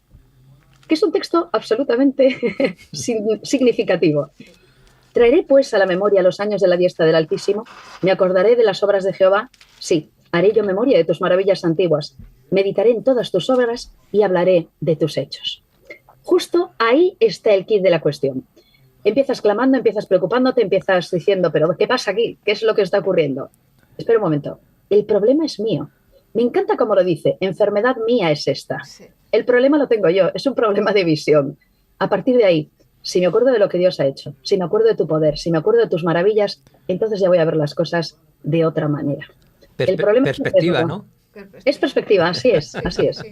que es un texto absolutamente significativo. Traeré pues a la memoria los años de la diestra del Altísimo, me acordaré de las obras de Jehová, sí, haré yo memoria de tus maravillas antiguas, meditaré en todas tus obras y hablaré de tus hechos. Justo ahí está el kit de la cuestión. Empiezas clamando, empiezas preocupándote, empiezas diciendo, pero ¿qué pasa aquí? ¿Qué es lo que está ocurriendo? Espera un momento, el problema es mío. Me encanta cómo lo dice, enfermedad mía es esta. El problema lo tengo yo, es un problema de visión. A partir de ahí, si me acuerdo de lo que Dios ha hecho, si me acuerdo de tu poder, si me acuerdo de tus maravillas, entonces ya voy a ver las cosas de otra manera. El problema perspectiva, es, ¿no? Es perspectiva, así es, así es.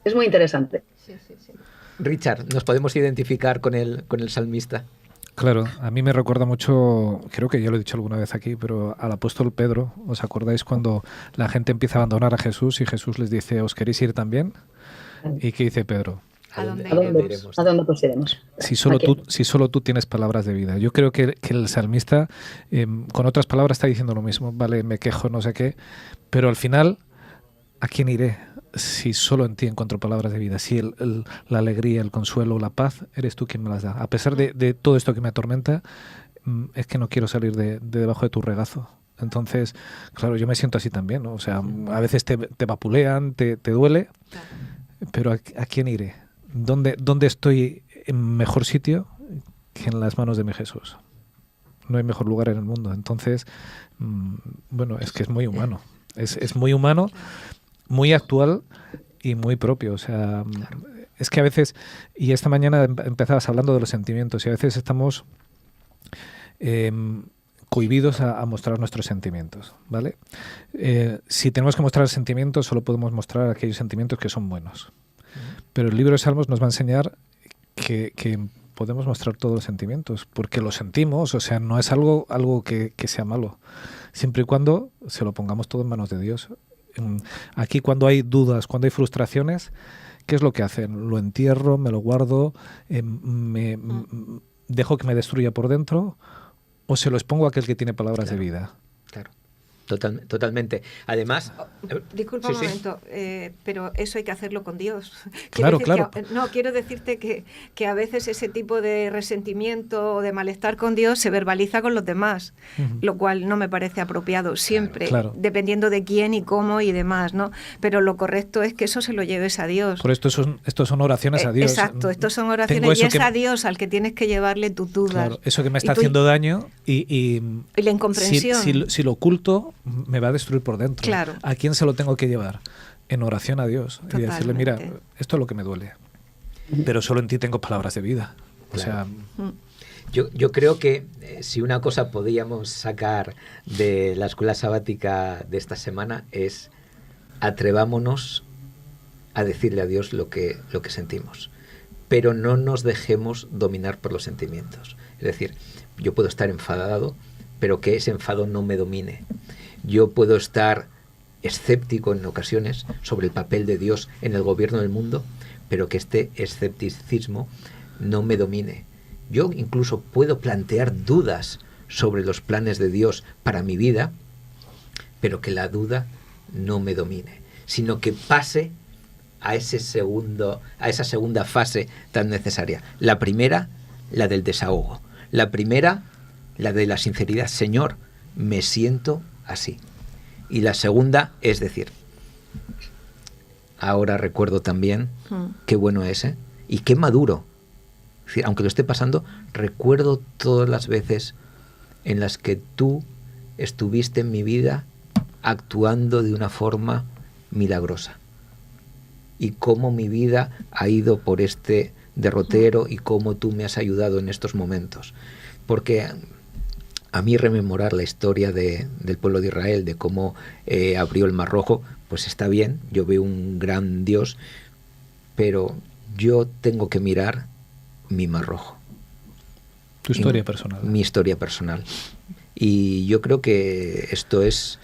Es muy interesante. Richard, ¿nos podemos identificar con el salmista? Claro, a mí me recuerda mucho, creo que ya lo he dicho alguna vez aquí, pero al apóstol Pedro. ¿Os acordáis cuando la gente empieza a abandonar a Jesús y Jesús les dice, ¿os queréis ir también? ¿Y qué dice Pedro? ¿A dónde iremos? Si solo tú tienes palabras de vida. Yo creo que el salmista, con otras palabras, está diciendo lo mismo. Vale, me quejo, no sé qué, pero al final, ¿a quién iré? Si solo en ti encuentro palabras de vida, si la alegría, el consuelo, la paz, eres tú quien me las da. A pesar de todo esto que me atormenta, es que no quiero salir de debajo de tu regazo. Entonces, claro, yo me siento así también, ¿no? O sea, a veces te vapulean, te duele, pero ¿a quién iré? ¿Dónde estoy en mejor sitio que en las manos de mi Jesús? no hay mejor lugar en el mundo. Entonces, bueno, es que es muy humano. Es muy humano, muy actual y muy propio. O sea, es que a veces, y esta mañana empezabas hablando de los sentimientos, y a veces estamos cohibidos a mostrar nuestros sentimientos, ¿vale? Si tenemos que mostrar sentimientos, solo podemos mostrar aquellos sentimientos que son buenos. Pero el libro de Salmos nos va a enseñar que podemos mostrar todos los sentimientos, porque lo sentimos, o sea, no es algo que sea malo, siempre y cuando se lo pongamos todo en manos de Dios. Aquí, cuando hay dudas, cuando hay frustraciones, ¿qué es lo que hacen? Lo entierro, me lo guardo, dejo que me destruya por dentro, o se lo expongo a aquel que tiene palabras de vida. Claro. Totalmente. Además... Disculpa un momento, pero eso hay que hacerlo con Dios. Claro. Quiero decirte que a veces ese tipo de resentimiento o de malestar con Dios se verbaliza con los demás, lo cual no me parece apropiado siempre, dependiendo de quién y cómo y demás, ¿no? Pero lo correcto es que eso se lo lleves a Dios. Por esto son oraciones a Dios. Exacto, estos son oraciones y es a Dios al que tienes que llevarle tus dudas. Claro, eso que me está haciendo daño y la incomprensión. Si lo oculto, me va a destruir por dentro. Claro. ¿A quién se lo tengo que llevar? En oración a Dios. Totalmente. Y decirle, mira, esto es lo que me duele, pero solo en ti tengo palabras de vida. O sea... Yo creo que si una cosa podíamos sacar de la escuela sabática de esta semana es atrevámonos a decirle a Dios lo que sentimos, pero no nos dejemos dominar por los sentimientos. Es decir, yo puedo estar enfadado, pero que ese enfado no me domine. Yo puedo estar escéptico en ocasiones sobre el papel de Dios en el gobierno del mundo, pero que este escepticismo no me domine. Yo incluso puedo plantear dudas sobre los planes de Dios para mi vida, pero que la duda no me domine, sino que pase a esa segunda fase tan necesaria. La primera, la del desahogo. La primera, la de la sinceridad. Señor, me siento así. Y la segunda es decir, ahora recuerdo también qué bueno es, y qué maduro. Es decir, aunque lo esté pasando, recuerdo todas las veces en las que tú estuviste en mi vida actuando de una forma milagrosa. Y cómo mi vida ha ido por este derrotero y cómo tú me has ayudado en estos momentos. Porque a mí rememorar la historia del pueblo de Israel, de cómo abrió el Mar Rojo, pues está bien, yo veo un gran Dios, pero yo tengo que mirar mi Mar Rojo. Tu historia personal. Mi historia personal. Y yo creo que esto es,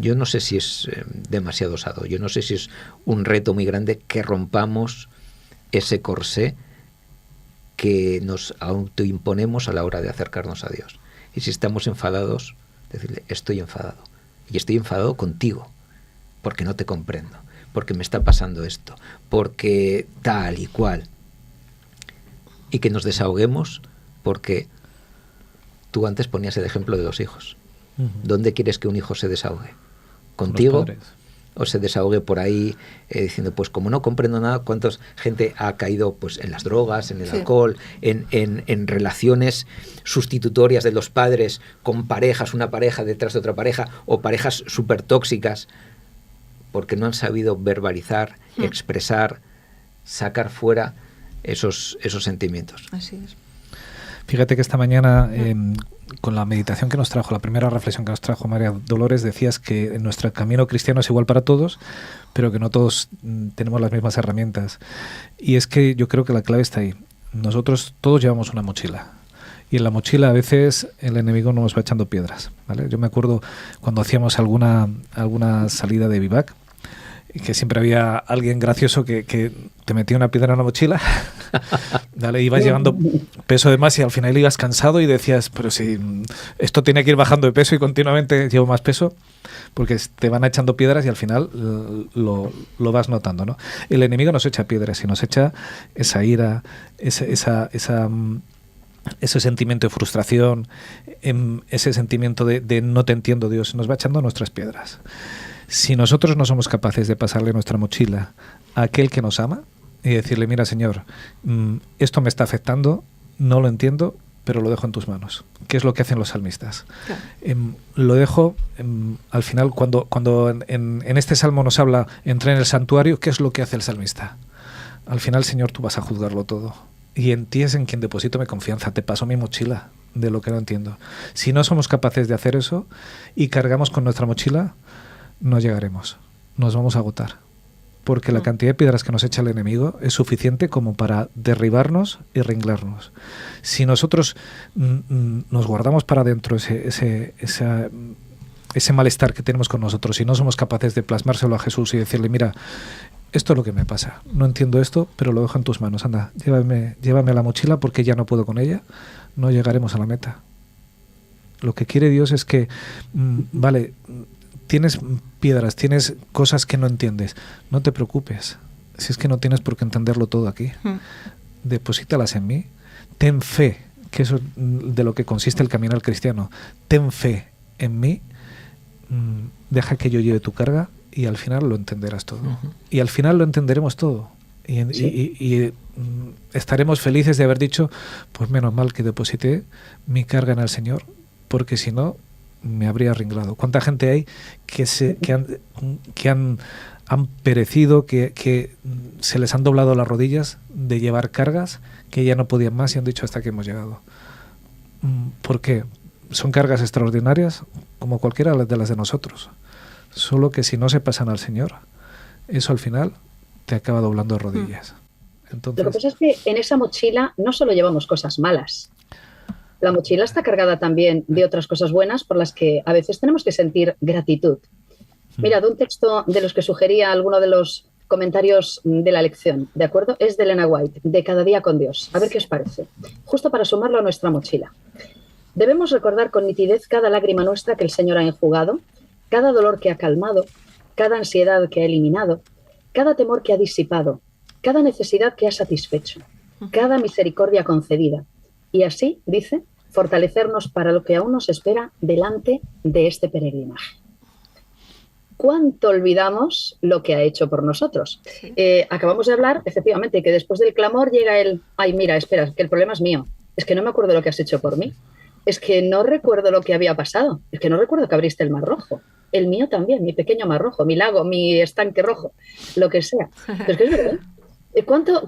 yo no sé si es demasiado osado, yo no sé si es un reto muy grande que rompamos ese corsé que nos autoimponemos a la hora de acercarnos a Dios. Y si estamos enfadados, decirle, estoy enfadado. Y estoy enfadado contigo, porque no te comprendo, porque me está pasando esto, porque tal y cual. Y que nos desahoguemos, porque tú antes ponías el ejemplo de los hijos. ¿Dónde quieres que un hijo se desahogue? ¿Contigo? O se desahogue por ahí diciendo, pues como no comprendo nada, cuánta gente ha caído pues en las drogas, en el alcohol, en relaciones sustitutorias de los padres con parejas, una pareja detrás de otra pareja, o parejas súper tóxicas, porque no han sabido verbalizar, expresar, sacar fuera esos sentimientos. Así es. Fíjate que esta mañana, con la meditación que nos trajo, la primera reflexión que nos trajo María Dolores, decías que nuestro camino cristiano es igual para todos, pero que no todos tenemos las mismas herramientas. Y es que yo creo que la clave está ahí. Nosotros todos llevamos una mochila. Y en la mochila a veces el enemigo nos va echando piedras, ¿vale? Yo me acuerdo cuando hacíamos alguna salida de vivac, que siempre había alguien gracioso que te metía una piedra en la mochila, ¿vale? Ibas llevando peso de más y al final ibas cansado y decías, pero si esto tiene que ir bajando de peso y continuamente llevo más peso, porque te van echando piedras y al final lo vas notando, ¿no? El enemigo nos echa piedras y nos echa esa ira, ese sentimiento de frustración, ese sentimiento de no te entiendo, Dios, nos va echando nuestras piedras. Si nosotros no somos capaces de pasarle nuestra mochila a aquel que nos ama y decirle, mira, Señor, esto me está afectando, no lo entiendo, pero lo dejo en tus manos. ¿Qué es lo que hacen los salmistas? Claro. Lo dejo, al final, cuando en este salmo nos habla, entré en el santuario, ¿qué es lo que hace el salmista? Al final, Señor, tú vas a juzgarlo todo. Y en ti es en quien deposito mi confianza. Te paso mi mochila de lo que no entiendo. Si no somos capaces de hacer eso y cargamos con nuestra mochila, no llegaremos. Nos vamos a agotar. Porque la cantidad de piedras que nos echa el enemigo es suficiente como para derribarnos y ringlarnos. Si nosotros nos guardamos para adentro ese malestar que tenemos con nosotros y no somos capaces de plasmárselo a Jesús y decirle, mira, esto es lo que me pasa, no entiendo esto, pero lo dejo en tus manos, anda, llévame a la mochila porque ya no puedo con ella, no llegaremos a la meta. Lo que quiere Dios es que, vale, tienes piedras, tienes cosas que no entiendes, no te preocupes, si es que no tienes por qué entenderlo todo aquí, deposítalas en mí, ten fe, que eso es de lo que consiste el caminar cristiano, ten fe en mí, deja que yo lleve tu carga y al final lo entenderás todo. Y al final lo entenderemos todo. Y estaremos felices de haber dicho, pues menos mal que deposité mi carga en el Señor, porque si no, me habría ringlado. ¿Cuánta gente hay que han perecido, que se les han doblado las rodillas de llevar cargas que ya no podían más y han dicho hasta que hemos llegado? ¿Por qué? Son cargas extraordinarias como cualquiera de las de nosotros. Solo que si no se pasan al Señor, eso al final te acaba doblando rodillas. Entonces, lo que pasa es que en esa mochila no solo llevamos cosas malas. La mochila está cargada también de otras cosas buenas por las que a veces tenemos que sentir gratitud. Mira, de un texto de los que sugería alguno de los comentarios de la lección, ¿de acuerdo? Es de Elena White, de Cada día con Dios. A ver qué os parece. Justo para sumarlo a nuestra mochila. Debemos recordar con nitidez cada lágrima nuestra que el Señor ha enjugado, cada dolor que ha calmado, cada ansiedad que ha eliminado, cada temor que ha disipado, cada necesidad que ha satisfecho, cada misericordia concedida. Y así, dice, fortalecernos para lo que aún nos espera delante de este peregrinaje. ¿Cuánto olvidamos lo que ha hecho por nosotros? Acabamos de hablar, efectivamente, que después del clamor llega el, ay, mira, espera, que el problema es mío. Es que no me acuerdo lo que has hecho por mí. Es que no recuerdo lo que había pasado. Es que no recuerdo que abriste el Mar Rojo. El mío también, mi pequeño Mar Rojo, mi lago, mi estanque rojo, lo que sea. Pero es que es verdad.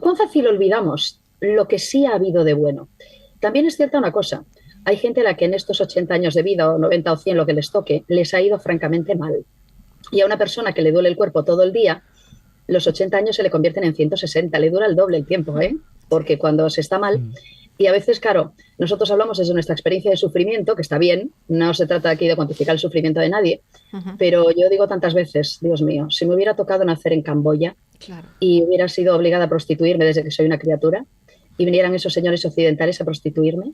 ¿Cuán fácil olvidamos lo que sí ha habido de bueno? También es cierta una cosa. Hay gente a la que en estos 80 años de vida, o 90 o 100, lo que les toque, les ha ido francamente mal. Y a una persona que le duele el cuerpo todo el día, los 80 años se le convierten en 160. Le dura el doble el tiempo, ¿eh? Porque cuando se está mal... Y a veces, claro, nosotros hablamos desde nuestra experiencia de sufrimiento, que está bien, no se trata aquí de cuantificar el sufrimiento de nadie, pero yo digo tantas veces, Dios mío, si me hubiera tocado nacer en Camboya y hubiera sido obligada a prostituirme desde que soy una criatura y vinieran esos señores occidentales a prostituirme,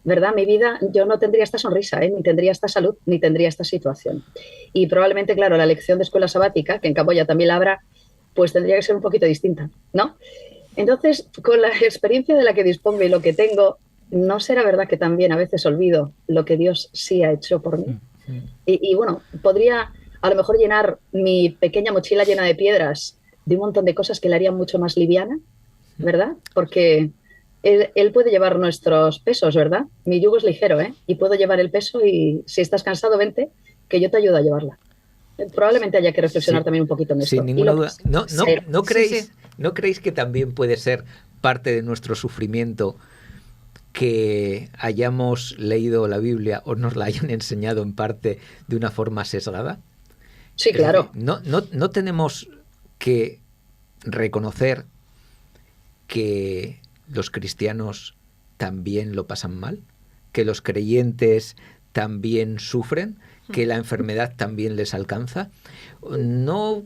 ¿verdad? Mi vida, yo no tendría esta sonrisa, ni tendría esta salud, ni tendría esta situación. Y probablemente, claro, la lección de escuela sabática, que en Camboya también la habrá, pues tendría que ser un poquito distinta, ¿no? Entonces, con la experiencia de la que dispongo y lo que tengo, ¿no será verdad que también a veces olvido lo que Dios sí ha hecho por mí? Y bueno, podría a lo mejor llenar mi pequeña mochila llena de piedras de un montón de cosas que la harían mucho más liviana, ¿verdad? Porque él puede llevar nuestros pesos, ¿verdad? Mi yugo es ligero, ¿eh? Y puedo llevar el peso y si estás cansado, vente, que yo te ayudo a llevarla. Probablemente haya que reflexionar también un poquito en esto. Sin ninguna duda. ¿No creéis que también puede ser parte de nuestro sufrimiento que hayamos leído la Biblia o nos la hayan enseñado en parte de una forma sesgada? Sí, claro. No tenemos que reconocer que los cristianos también lo pasan mal, que los creyentes también sufren, que la enfermedad también les alcanza. ¿No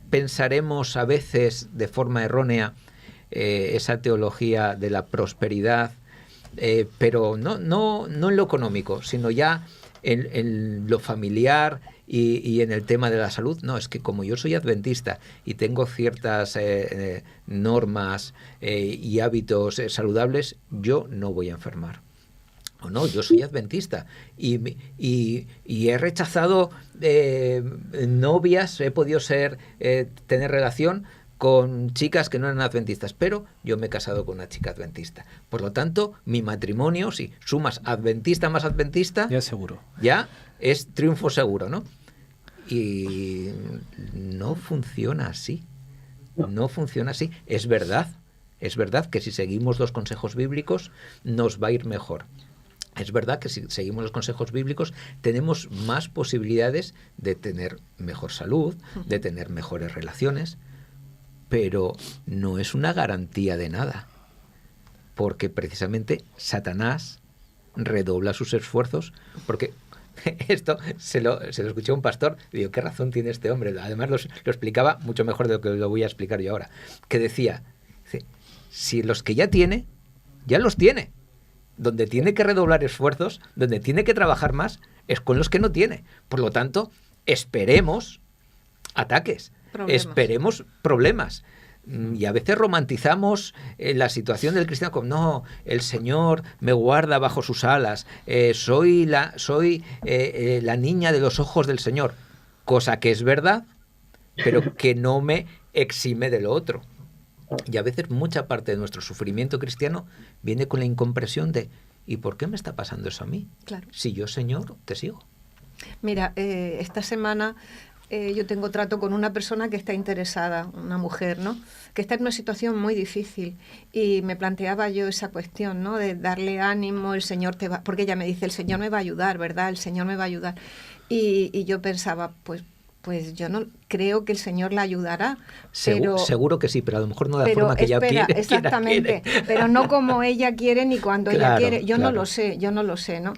pensaremos a veces de forma errónea esa teología de la prosperidad, pero no en lo económico, sino ya en lo familiar y en el tema de la salud? No, es que como yo soy adventista y tengo ciertas normas y hábitos saludables, yo no voy a enfermar. O no, yo soy adventista y he rechazado novias, he podido tener relación con chicas que no eran adventistas, pero yo me he casado con una chica adventista. Por lo tanto, mi matrimonio, si sumas adventista más adventista, ya es seguro. Ya es triunfo seguro, ¿no? Y no funciona así. No funciona así. Es verdad que si seguimos los consejos bíblicos nos va a ir mejor. Es verdad que si seguimos los consejos bíblicos tenemos más posibilidades de tener mejor salud, de tener mejores relaciones, pero no es una garantía de nada, porque precisamente Satanás redobla sus esfuerzos, porque esto se lo escuché a un pastor y digo, ¿qué razón tiene este hombre? Además lo explicaba mucho mejor de lo que lo voy a explicar yo ahora, que decía, si los que ya tiene, ya los tiene. Donde tiene que redoblar esfuerzos, donde tiene que trabajar más, es con los que no tiene. Por lo tanto, esperemos ataques, esperemos problemas. Y a veces romantizamos la situación del cristiano como, no, el Señor me guarda bajo sus alas, soy la niña de los ojos del Señor. Cosa que es verdad, pero que no me exime de lo otro. Y a veces mucha parte de nuestro sufrimiento cristiano viene con la incomprensión de ¿y por qué me está pasando eso a mí? Claro. Si yo, Señor, te sigo. Mira, esta semana yo tengo trato con una persona que está interesada, una mujer, ¿no? Que está en una situación muy difícil y me planteaba yo esa cuestión, ¿no? De darle ánimo, el Señor te va... Porque ella me dice, el Señor me va a ayudar, ¿verdad? El Señor me va a ayudar. Y yo pensaba, pues yo no creo que el Señor la ayudará. Seguro que sí, pero a lo mejor no de la forma que ella quiere. Exactamente, pero no como ella quiere ni cuando ella quiere. Yo no lo sé, ¿no?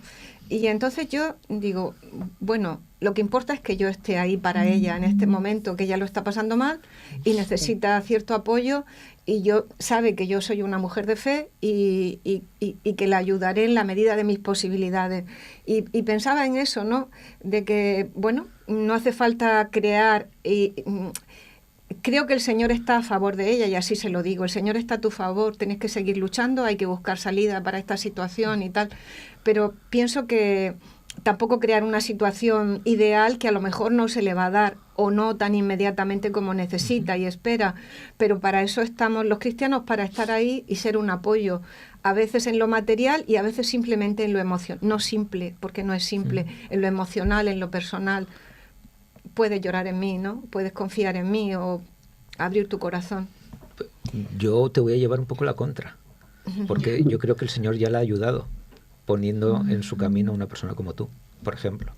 Y entonces yo digo, bueno, lo que importa es que yo esté ahí para ella en este momento, que ella lo está pasando mal y necesita cierto apoyo, y yo sabe que yo soy una mujer de fe y que la ayudaré en la medida de mis posibilidades. Y pensaba en eso, ¿no? De que, bueno, no hace falta crear... Creo que el Señor está a favor de ella y así se lo digo. El Señor está a tu favor, tenés que seguir luchando, hay que buscar salida para esta situación y tal. Pero pienso que tampoco crear una situación ideal que a lo mejor no se le va a dar o no tan inmediatamente como necesita y espera. Pero para eso estamos los cristianos, para estar ahí y ser un apoyo. A veces en lo material y a veces simplemente en lo emocional. No simple, porque no es simple, en lo emocional, en lo personal. Puedes llorar en mí, ¿no? Puedes confiar en mí o abrir tu corazón. Yo te voy a llevar un poco la contra, porque yo creo que el Señor ya la ha ayudado poniendo en su camino a una persona como tú, por ejemplo.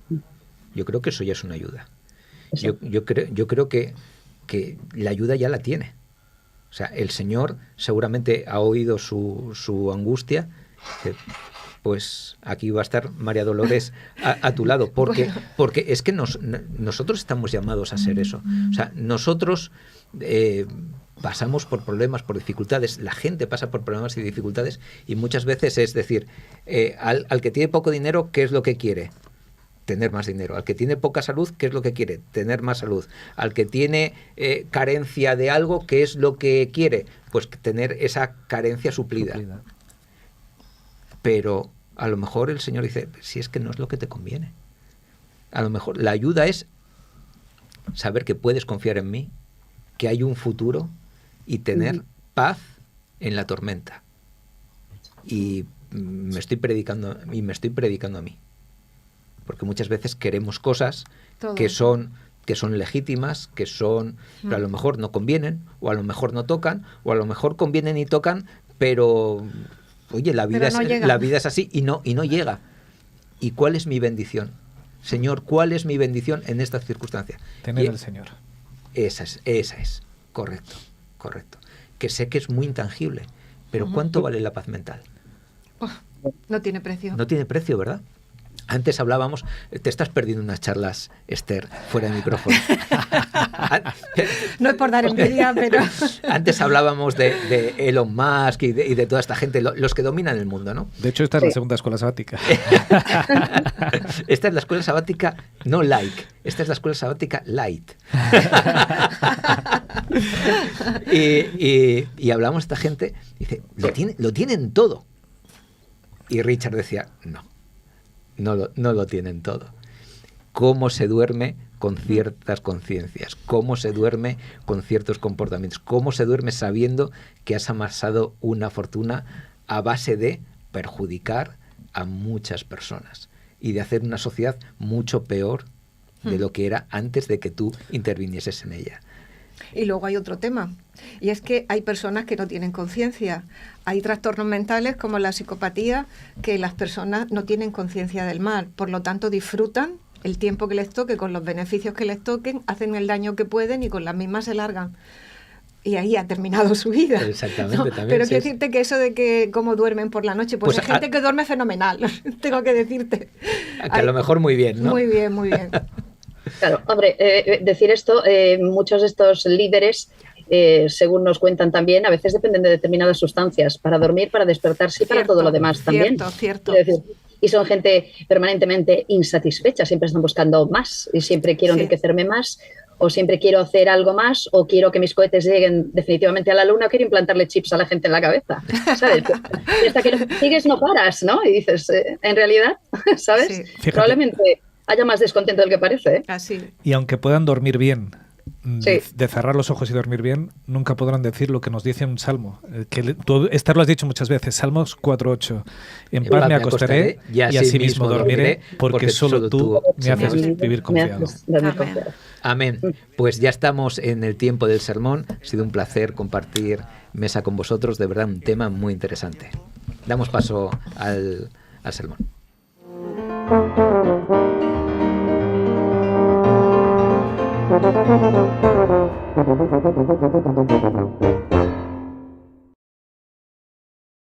Yo creo que eso ya es una ayuda. Yo creo que la ayuda ya la tiene. O sea, el Señor seguramente ha oído su angustia. Pues aquí va a estar María Dolores a tu lado, porque es que nosotros estamos llamados a ser eso. O sea, nosotros pasamos por problemas, por dificultades, la gente pasa por problemas y dificultades, y muchas veces es decir, al que tiene poco dinero, ¿qué es lo que quiere? Tener más dinero. Al que tiene poca salud, ¿qué es lo que quiere? Tener más salud. Al que tiene carencia de algo, ¿qué es lo que quiere? Pues tener esa carencia suplida. Pero a lo mejor el Señor dice, si es que no es lo que te conviene. A lo mejor la ayuda es saber que puedes confiar en mí, que hay un futuro y tener paz en la tormenta. Y me estoy predicando a mí. Porque muchas veces queremos cosas que son legítimas, pero a lo mejor no convienen, o a lo mejor no tocan, o a lo mejor convienen y tocan, pero oye, la vida es así y no llega. ¿Y cuál es mi bendición? Señor, ¿cuál es mi bendición en esta circunstancia? Tener al Señor. Esa es. Correcto. Que sé que es muy intangible, pero ¿cuánto vale la paz mental? No tiene precio. No tiene precio, ¿verdad? Antes hablábamos, te estás perdiendo unas charlas, Esther, fuera de micrófono. No es por dar envidia, pero... Antes hablábamos de Elon Musk y de toda esta gente, los que dominan el mundo, ¿no? De hecho, esta es la segunda escuela sabática. Esta es la escuela sabática no like, esta es la escuela sabática light. y hablamos de esta gente, dice, lo tienen todo. Y Richard decía, no lo tienen todo. ¿Cómo se duerme con ciertas conciencias, cómo se duerme con ciertos comportamientos, cómo se duerme sabiendo que has amasado una fortuna a base de perjudicar a muchas personas y de hacer una sociedad mucho peor de lo que era antes de que tú intervinieses en ella. Y luego hay otro tema, y es que hay personas que no tienen conciencia. Hay trastornos mentales como la psicopatía, que las personas no tienen conciencia del mal, por lo tanto disfrutan el tiempo que les toque, con los beneficios que les toquen, hacen el daño que pueden y con las mismas se largan. Y ahí ha terminado su vida. Exactamente, ¿no? también. Pero Sí, quiero decirte que eso de que cómo duermen por la noche, pues hay gente que duerme fenomenal, tengo que decirte. Que a lo mejor muy bien, ¿no? Muy bien, muy bien. Claro, hombre, decir esto, muchos de estos líderes, según nos cuentan también, a veces dependen de determinadas sustancias para dormir, para despertarse y para todo lo demás también. Cierto. Es decir, y son gente permanentemente insatisfecha, siempre están buscando más y siempre quiero enriquecerme más, o siempre quiero hacer algo más, o quiero que mis cohetes lleguen definitivamente a la luna, o quiero implantarle chips a la gente en la cabeza, ¿sabes? Y hasta que lo sigues no paras, ¿no? Y dices, en realidad, ¿sabes? Sí. Probablemente haya más descontento del que parece, ¿eh? Así. Y aunque puedan dormir bien, Sí. de cerrar los ojos y dormir bien, nunca podrán decir lo que nos dice un salmo. Que tú, Esther, lo has dicho muchas veces, Salmos 4:8. En paz me acostaré y así mismo dormiré, porque solo tú me haces vivir confiado. Amén. Pues ya estamos en el tiempo del sermón. Ha sido un placer compartir mesa con vosotros. De verdad, un tema muy interesante. Damos paso al sermón.